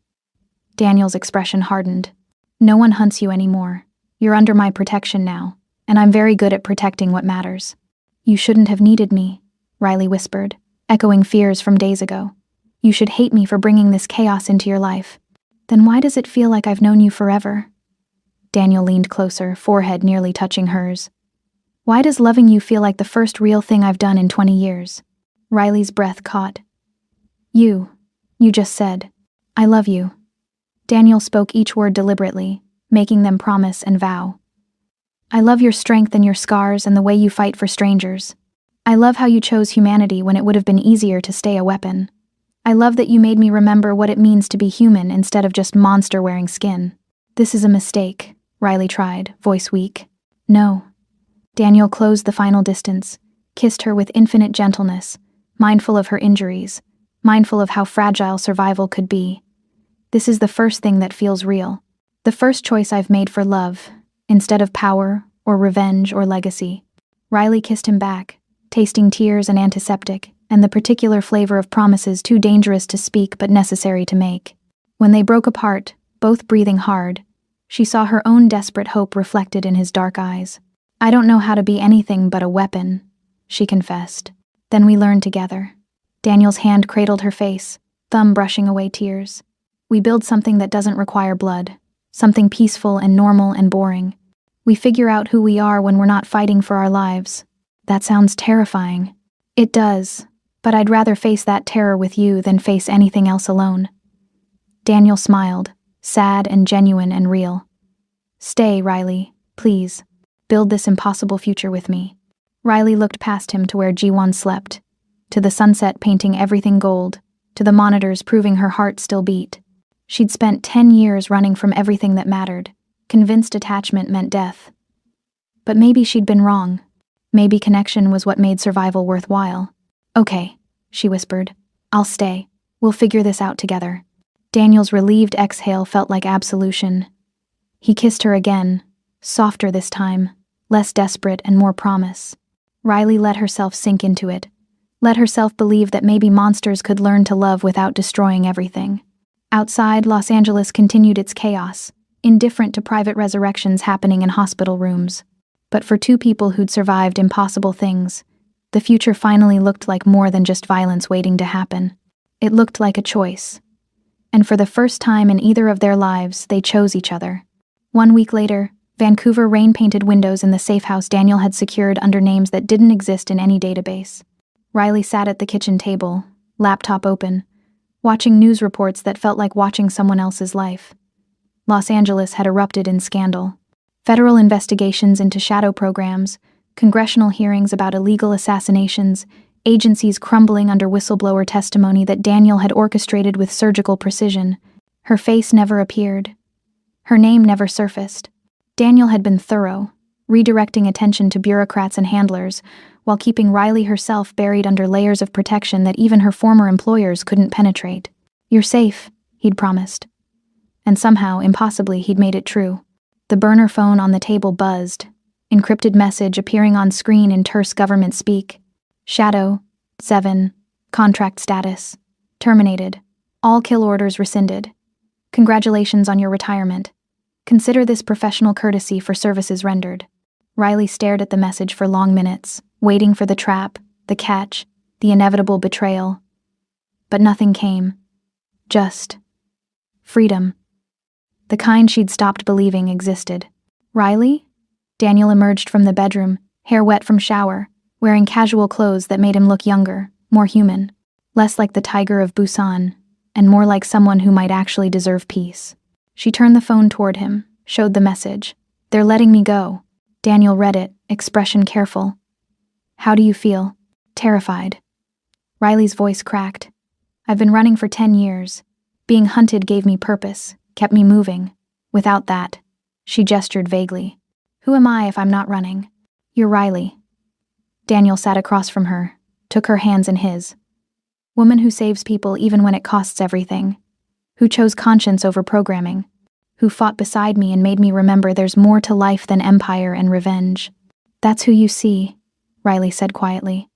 Speaker 1: Daniel's expression hardened. No one hunts you anymore. You're under my protection now, and I'm very good at protecting what matters. You shouldn't have needed me, Riley whispered, echoing fears from days ago. You should hate me for bringing this chaos into your life. Then why does it feel like I've known you forever? Daniel leaned closer, forehead nearly touching hers. Why does loving you feel like the first real thing I've done in 20 years? Riley's breath caught. You just said, I love you. Daniel spoke each word deliberately, making them promise and vow. I love your strength and your scars and the way you fight for strangers. I love how you chose humanity when it would have been easier to stay a weapon. I love that you made me remember what it means to be human instead of just monster wearing skin. This is a mistake, Riley tried, voice weak. No. Daniel closed the final distance, kissed her with infinite gentleness, mindful of her injuries, mindful of how fragile survival could be. This is the first thing that feels real. The first choice I've made for love, instead of power, or revenge, or legacy. Riley kissed him back, tasting tears and antiseptic, and the particular flavor of promises too dangerous to speak but necessary to make. When they broke apart, both breathing hard, she saw her own desperate hope reflected in his dark eyes. I don't know how to be anything but a weapon, she confessed. Then we learned together. Daniel's hand cradled her face, thumb brushing away tears. We build something that doesn't require blood, something peaceful and normal and boring. We figure out who we are when we're not fighting for our lives. That sounds terrifying. It does, but I'd rather face that terror with you than face anything else alone. Daniel smiled, sad and genuine and real. Stay, Riley, please. Build this impossible future with me. Riley looked past him to where Jiwon slept, to the sunset painting everything gold, to the monitors proving her heart still beat. She'd spent 10 years running from everything that mattered, convinced attachment meant death. But maybe she'd been wrong. Maybe connection was what made survival worthwhile. Okay, she whispered. I'll stay. We'll figure this out together. Daniel's relieved exhale felt like absolution. He kissed her again, softer this time, less desperate and more promise. Riley let herself sink into it, let herself believe that maybe monsters could learn to love without destroying everything. Outside, Los Angeles continued its chaos, indifferent to private resurrections happening in hospital rooms. But for two people who'd survived impossible things, the future finally looked like more than just violence waiting to happen. It looked like a choice. And for the first time in either of their lives, they chose each other. 1 week later, Vancouver rain-painted windows in the safe house Daniel had secured under names that didn't exist in any database. Riley sat at the kitchen table, laptop open, watching news reports that felt like watching someone else's life. Los Angeles had erupted in scandal. Federal investigations into shadow programs, congressional hearings about illegal assassinations, agencies crumbling under whistleblower testimony that Daniel had orchestrated with surgical precision. Her face never appeared. Her name never surfaced. Daniel had been thorough, redirecting attention to bureaucrats and handlers, while keeping Riley herself buried under layers of protection that even her former employers couldn't penetrate. You're safe, he'd promised. And somehow, impossibly, he'd made it true. The burner phone on the table buzzed, encrypted message appearing on screen in terse government speak. Shadow, 7, contract status, terminated, all kill orders rescinded. Congratulations on your retirement. Consider this professional courtesy for services rendered. Riley stared at the message for long minutes, waiting for the trap, the catch, the inevitable betrayal. But nothing came. Just freedom. The kind she'd stopped believing existed. Riley? Daniel emerged from the bedroom, hair wet from shower, wearing casual clothes that made him look younger, more human, less like the tiger of Busan, and more like someone who might actually deserve peace. She turned the phone toward him, showed the message. They're letting me go. Daniel read it, expression careful. How do you feel? Terrified. Riley's voice cracked. I've been running for 10 years. Being hunted gave me purpose, kept me moving. Without that, she gestured vaguely. Who am I if I'm not running? You're Riley. Daniel sat across from her, took her hands in his. Woman who saves people even when it costs everything. Who chose conscience over programming. Who fought beside me and made me remember there's more to life than empire and revenge. That's who you see, Riley said quietly.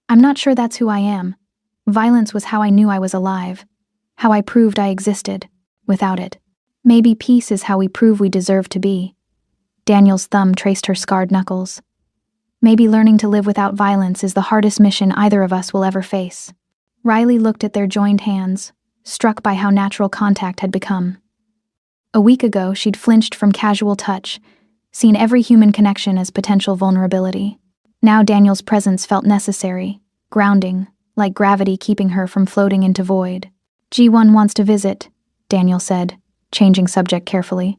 Speaker 1: I'm not sure that's who I am. Violence was how I knew I was alive. How I proved I existed, without it. Maybe peace is how we prove we deserve to be. Daniel's thumb traced her scarred knuckles. Maybe learning to live without violence is the hardest mission either of us will ever face. Riley looked at their joined hands, struck by how natural contact had become. A week ago, she'd flinched from casual touch, seen every human connection as potential vulnerability. Now Daniel's presence felt necessary, grounding, like gravity keeping her from floating into void. G1 wants to visit, Daniel said, changing subject carefully.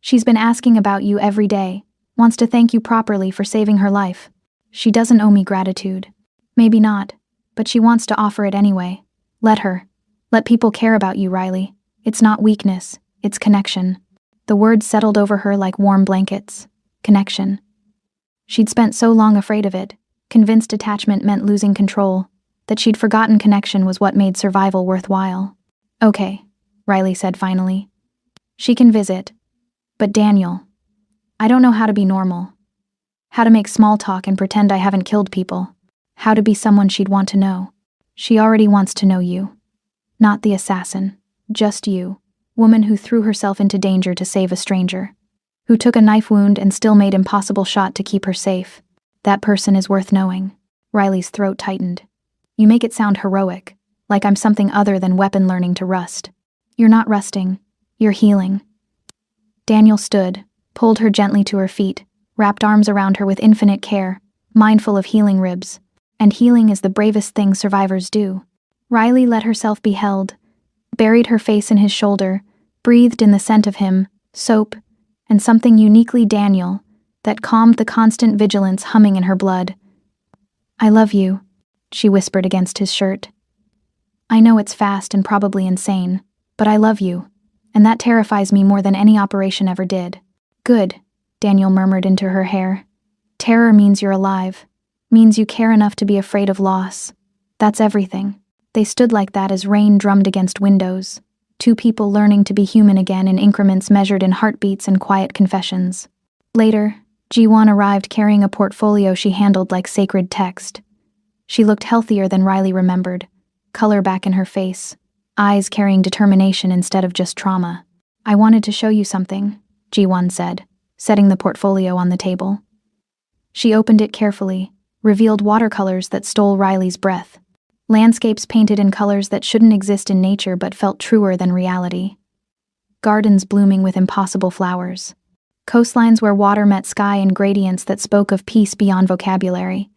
Speaker 1: She's been asking about you every day, wants to thank you properly for saving her life. She doesn't owe me gratitude. Maybe not, but she wants to offer it anyway. Let her. Let people care about you, Riley. It's not weakness, it's connection. The words settled over her like warm blankets. Connection. She'd spent so long afraid of it, convinced attachment meant losing control, that she'd forgotten connection was what made survival worthwhile. Okay, Riley said finally. She can visit. But Daniel, I don't know how to be normal. How to make small talk and pretend I haven't killed people. How to be someone she'd want to know. She already wants to know you. Not the assassin, just you, woman who threw herself into danger to save a stranger. Who took a knife wound and still made impossible shot to keep her safe. That person is worth knowing. Riley's throat tightened. You make it sound heroic, like I'm something other than weapon learning to rust. You're not rusting, you're healing. Daniel stood, pulled her gently to her feet, wrapped arms around her with infinite care, mindful of healing ribs. And healing is the bravest thing survivors do. Riley let herself be held, buried her face in his shoulder, breathed in the scent of him, soap, and something uniquely Daniel that calmed the constant vigilance humming in her blood. I love you, she whispered against his shirt. I know it's fast and probably insane, but I love you, and that terrifies me more than any operation ever did. Good, Daniel murmured into her hair. Terror means you're alive, means you care enough to be afraid of loss. That's everything. They stood like that as rain drummed against windows, two people learning to be human again in increments measured in heartbeats and quiet confessions. Later, G1 arrived carrying a portfolio she handled like sacred text. She looked healthier than Riley remembered, color back in her face, eyes carrying determination instead of just trauma. I wanted to show you something, G1 said, setting the portfolio on the table. She opened it carefully, revealed watercolors that stole Riley's breath. Landscapes painted in colors that shouldn't exist in nature but felt truer than reality. Gardens blooming with impossible flowers. Coastlines where water met sky in gradients that spoke of peace beyond vocabulary.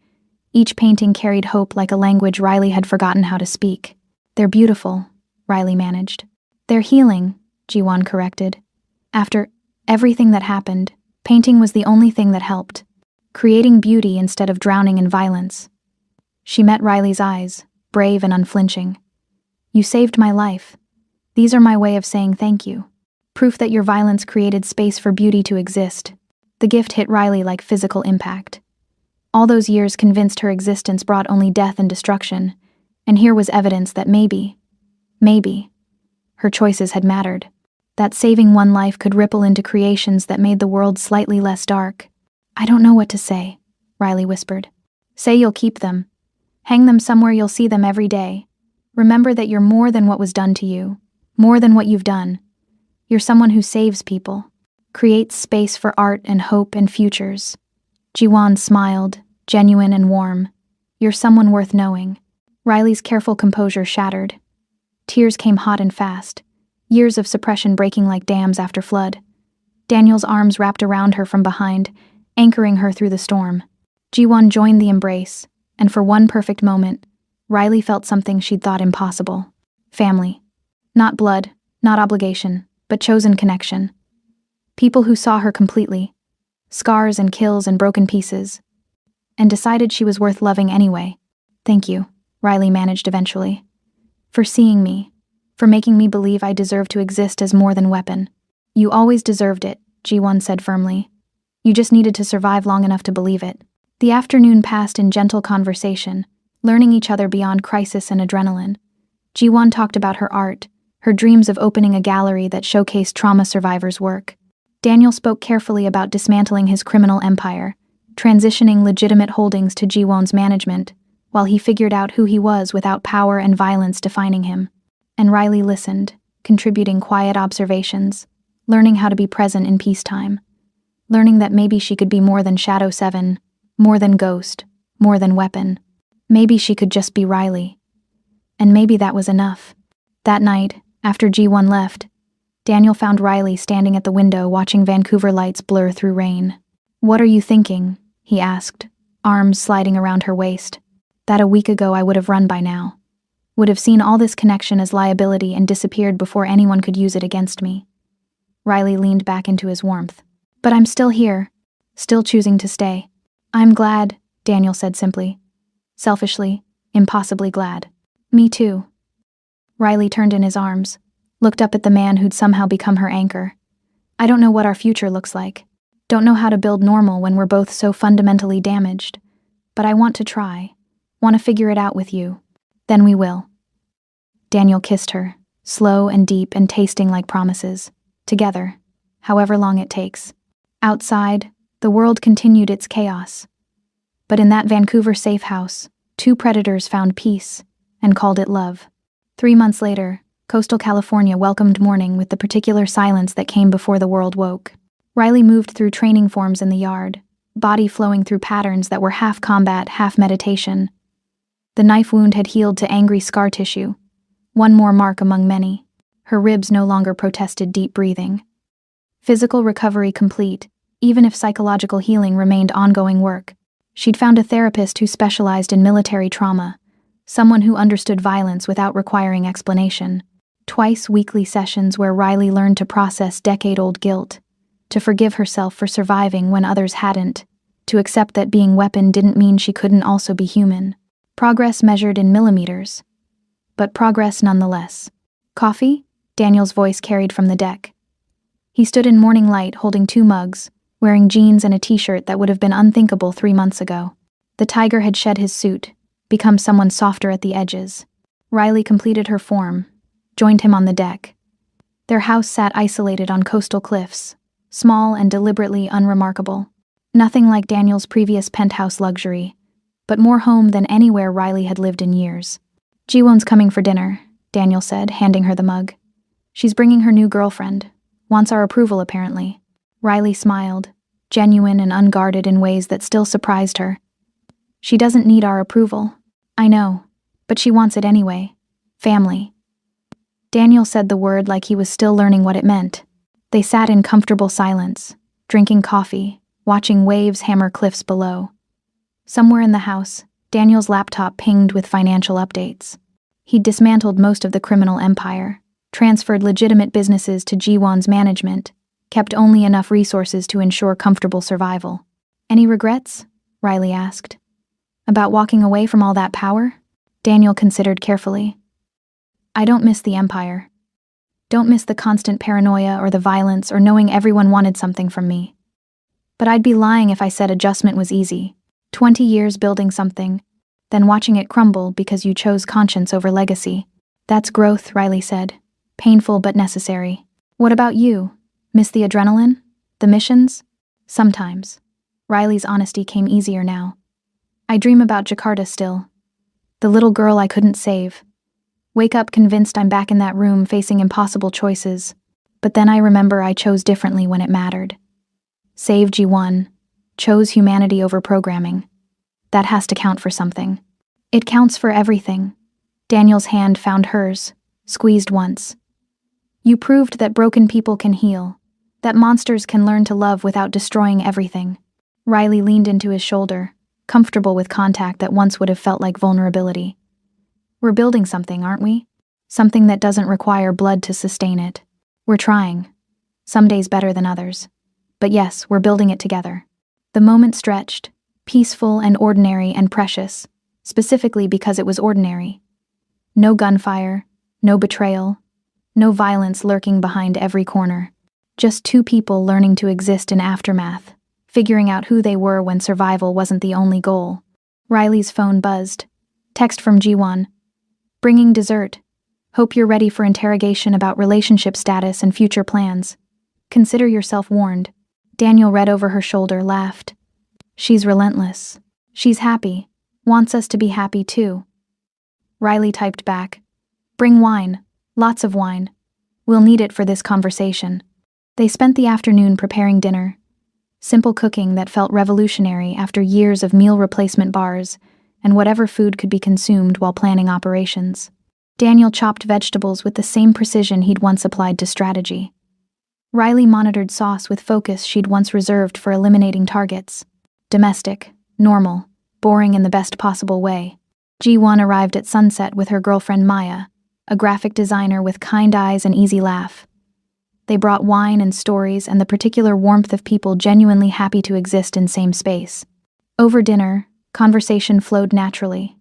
Speaker 1: Each painting carried hope like a language Riley had forgotten how to speak. They're beautiful, Riley managed. They're healing, G1 corrected. After everything that happened, painting was the only thing that helped. Creating beauty instead of drowning in violence. She met Riley's eyes, brave and unflinching. You saved my life. These are my way of saying thank you. Proof that your violence created space for beauty to exist. The gift hit Riley like physical impact. All those years convinced her existence brought only death and destruction, and here was evidence that maybe, her choices had mattered. That saving one life could ripple into creations that made the world slightly less dark. I don't know what to say, Riley whispered. Say you'll keep them. Hang them somewhere you'll see them every day. Remember that you're more than what was done to you, more than what you've done. You're someone who saves people, creates space for art and hope and futures. Jiwan smiled, genuine and warm. You're someone worth knowing. Riley's careful composure shattered. Tears came hot and fast, years of suppression breaking like dams after flood. Daniel's arms wrapped around her from behind, anchoring her through the storm. Jiwan joined the embrace, and for one perfect moment, Riley felt something she'd thought impossible. Family. Not blood, not obligation, but chosen connection. People who saw her completely. Scars and kills and broken pieces. And decided she was worth loving anyway. Thank you, Riley managed eventually. For seeing me. For making me believe I deserve to exist as more than weapon. You always deserved it, Ji-won said firmly. You just needed to survive long enough to believe it. The afternoon passed in gentle conversation, learning each other beyond crisis and adrenaline. Ji-won talked about her art, her dreams of opening a gallery that showcased trauma survivors' work. Daniel spoke carefully about dismantling his criminal empire, transitioning legitimate holdings to Ji-won's management, while he figured out who he was without power and violence defining him. And Riley listened, contributing quiet observations, learning how to be present in peacetime, learning that maybe she could be more than Shadow 7, more than Ghost, more than Weapon. Maybe she could just be Riley. And maybe that was enough. That night, after Ji-won left, Daniel found Riley standing at the window watching Vancouver lights blur through rain. "What are you thinking?" he asked, arms sliding around her waist. "That a week ago I would have run by now. Would have seen all this connection as liability and disappeared before anyone could use it against me." Riley leaned back into his warmth. "But I'm still here, still choosing to stay." "I'm glad," Daniel said simply. Selfishly, impossibly glad. "Me too." Riley turned in his arms, looked up at the man who'd somehow become her anchor. "I don't know what our future looks like. Don't know how to build normal when we're both so fundamentally damaged. But I want to try. Want to figure it out with you. Then we will." Daniel kissed her, slow and deep and tasting like promises. Together, however long it takes. Outside, the world continued its chaos. But in that Vancouver safe house, two predators found peace and called it love. 3 months later, coastal California welcomed morning with the particular silence that came before the world woke. Riley moved through training forms in the yard, body flowing through patterns that were half combat, half meditation. The knife wound had healed to angry scar tissue, one more mark among many. Her ribs no longer protested deep breathing. Physical recovery complete, even if psychological healing remained ongoing work. She'd found a therapist who specialized in military trauma, someone who understood violence without requiring explanation. Twice weekly sessions where Riley learned to process decade-old guilt, to forgive herself for surviving when others hadn't, to accept that being Weapon didn't mean she couldn't also be human. Progress measured in millimeters, but progress nonetheless. "Coffee?" Daniel's voice carried from the deck. He stood in morning light holding 2 mugs, wearing jeans and a t-shirt that would have been unthinkable 3 months ago. The tiger had shed his suit, become someone softer at the edges. Riley completed her form, joined him on the deck. Their house sat isolated on coastal cliffs, small and deliberately unremarkable. Nothing like Daniel's previous penthouse luxury, but more home than anywhere Riley had lived in years. "Ji-won's coming for dinner," Daniel said, handing her the mug. "She's bringing her new girlfriend. Wants our approval, apparently." Riley smiled, genuine and unguarded in ways that still surprised her. "She doesn't need our approval. I know, but she wants it anyway. Family." Daniel said the word like he was still learning what it meant. They sat in comfortable silence, drinking coffee, watching waves hammer cliffs below. Somewhere in the house, Daniel's laptop pinged with financial updates. He'd dismantled most of the criminal empire, transferred legitimate businesses to Ji-won's management, kept only enough resources to ensure comfortable survival. "Any regrets?" Riley asked. "About walking away from all that power?" Daniel considered carefully. "I don't miss the empire. Don't miss the constant paranoia or the violence or knowing everyone wanted something from me. But I'd be lying if I said adjustment was easy. 20 years building something, then watching it crumble because you chose conscience over legacy. That's growth," Riley said. "Painful but necessary." "What about you? Miss the adrenaline? The missions?" "Sometimes." Riley's honesty came easier now. "I dream about Jakarta still. The little girl I couldn't save. Wake up convinced I'm back in that room facing impossible choices. But then I remember I chose differently when it mattered. Save G1. Chose humanity over programming. That has to count for something. It counts for everything." Daniel's hand found hers, squeezed once. "You proved that broken people can heal, that monsters can learn to love without destroying everything." Riley leaned into his shoulder, comfortable with contact that once would have felt like vulnerability. "We're building something, aren't we? Something that doesn't require blood to sustain it. We're trying. Some days better than others. But yes, we're building it together." The moment stretched, peaceful and ordinary and precious, specifically because it was ordinary. No gunfire, no betrayal, no violence lurking behind every corner. Just two people learning to exist in aftermath, figuring out who they were when survival wasn't the only goal. Riley's phone buzzed. Text from Ji-won. Bringing dessert. Hope you're ready for interrogation about relationship status and future plans. Consider yourself warned. Daniel read over her shoulder, laughed. She's relentless. She's happy. Wants us to be happy too. Riley typed back. Bring wine. Lots of wine. We'll need it for this conversation. They spent the afternoon preparing dinner. Simple cooking that felt revolutionary after years of meal replacement bars and whatever food could be consumed while planning operations. Daniel chopped vegetables with the same precision he'd once applied to strategy. Riley monitored sauce with focus she'd once reserved for eliminating targets. Domestic, normal, boring in the best possible way. Ji-won arrived at sunset with her girlfriend Maya, a graphic designer with kind eyes and easy laugh. They brought wine and stories and the particular warmth of people genuinely happy to exist in same space. Over dinner, conversation flowed naturally.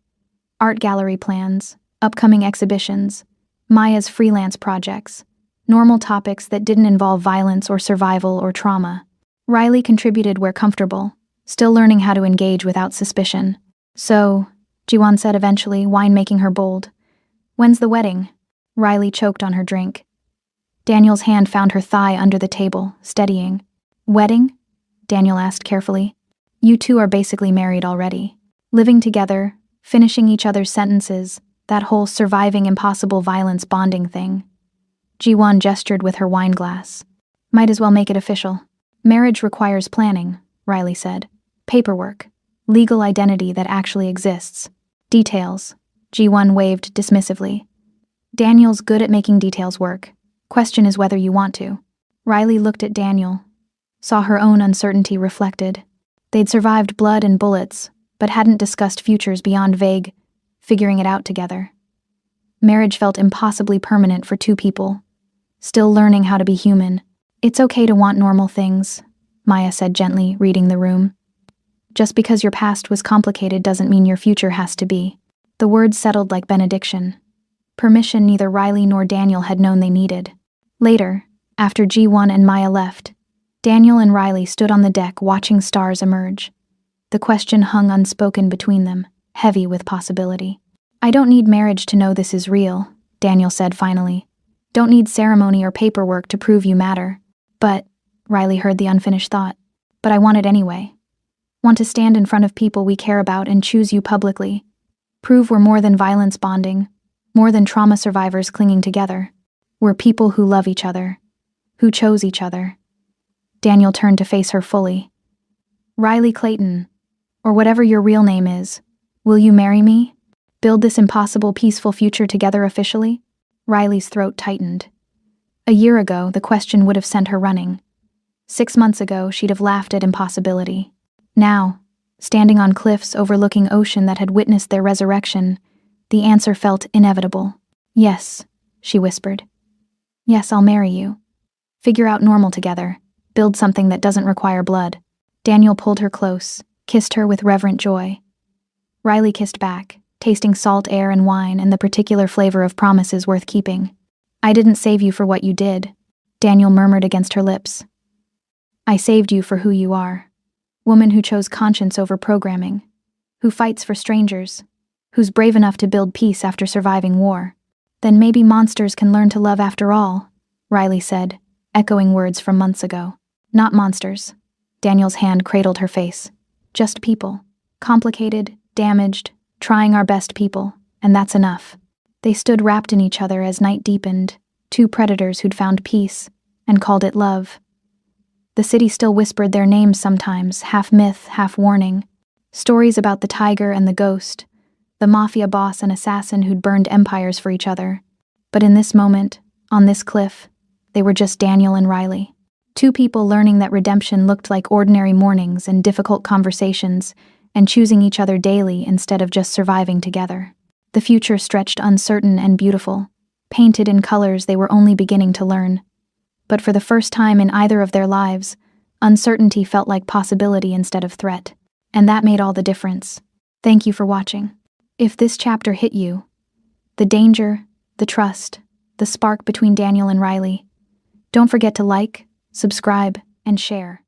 Speaker 1: Art gallery plans, upcoming exhibitions, Maya's freelance projects, normal topics that didn't involve violence or survival or trauma. Riley contributed where comfortable, still learning how to engage without suspicion. So, Ji-won said eventually, wine making her bold. When's the wedding? Riley choked on her drink. Daniel's hand found her thigh under the table, steadying. Wedding? Daniel asked carefully. You two are basically married already. Living together, finishing each other's sentences, that whole surviving impossible violence bonding thing. Ji-won gestured with her wine glass. Might as well make it official. Marriage requires planning, Riley said. Paperwork. Legal identity that actually exists. Details. Ji-won waved dismissively. Daniel's good at making details work. Question is whether you want to. Riley looked at Daniel, saw her own uncertainty reflected. They'd survived blood and bullets, but hadn't discussed futures beyond vague, figuring it out together. Marriage felt impossibly permanent for two people, still learning how to be human. It's okay to want normal things, Maya said gently, reading the room. Just because your past was complicated doesn't mean your future has to be. The words settled like benediction. Permission neither Riley nor Daniel had known they needed. Later, after Ji-won and Maya left, Daniel and Riley stood on the deck watching stars emerge. The question hung unspoken between them, heavy with possibility. I don't need marriage to know this is real, Daniel said finally. Don't need ceremony or paperwork to prove you matter. But, Riley heard the unfinished thought, but I want it anyway. Want to stand in front of people we care about and choose you publicly. Prove we're more than violence bonding, more than trauma survivors clinging together. We're people who love each other, who chose each other. Daniel turned to face her fully. Riley Clayton, or whatever your real name is, will you marry me? Build this impossible peaceful future together officially? Riley's throat tightened. A year ago, the question would have sent her running. 6 months ago, she'd have laughed at impossibility. Now, standing on cliffs overlooking ocean that had witnessed their resurrection, the answer felt inevitable. Yes, she whispered. Yes, I'll marry you. Figure out normal together. Build something that doesn't require blood. Daniel pulled her close, kissed her with reverent joy. Riley kissed back, tasting salt air and wine and the particular flavor of promises worth keeping. I didn't save you for what you did, Daniel murmured against her lips. I saved you for who you are. Woman who chose conscience over programming, who fights for strangers, who's brave enough to build peace after surviving war. Then maybe monsters can learn to love after all, Riley said, echoing words from months ago. Not monsters. Daniel's hand cradled her face. Just people. Complicated, damaged, trying our best people, and that's enough. They stood wrapped in each other as night deepened, two predators who'd found peace, and called it love. The city still whispered their names sometimes, half myth, half warning. Stories about the tiger and the ghost, the Mafia boss and assassin who'd burned empires for each other. But in this moment, on this cliff, they were just Daniel and Riley. Two people learning that redemption looked like ordinary mornings and difficult conversations, and choosing each other daily instead of just surviving together. The future stretched uncertain and beautiful, painted in colors they were only beginning to learn. But for the first time in either of their lives, uncertainty felt like possibility instead of threat. And that made all the difference. Thank you for watching. If this chapter hit you, the danger, the trust, the spark between Daniel and Riley, don't forget to like, subscribe, and share.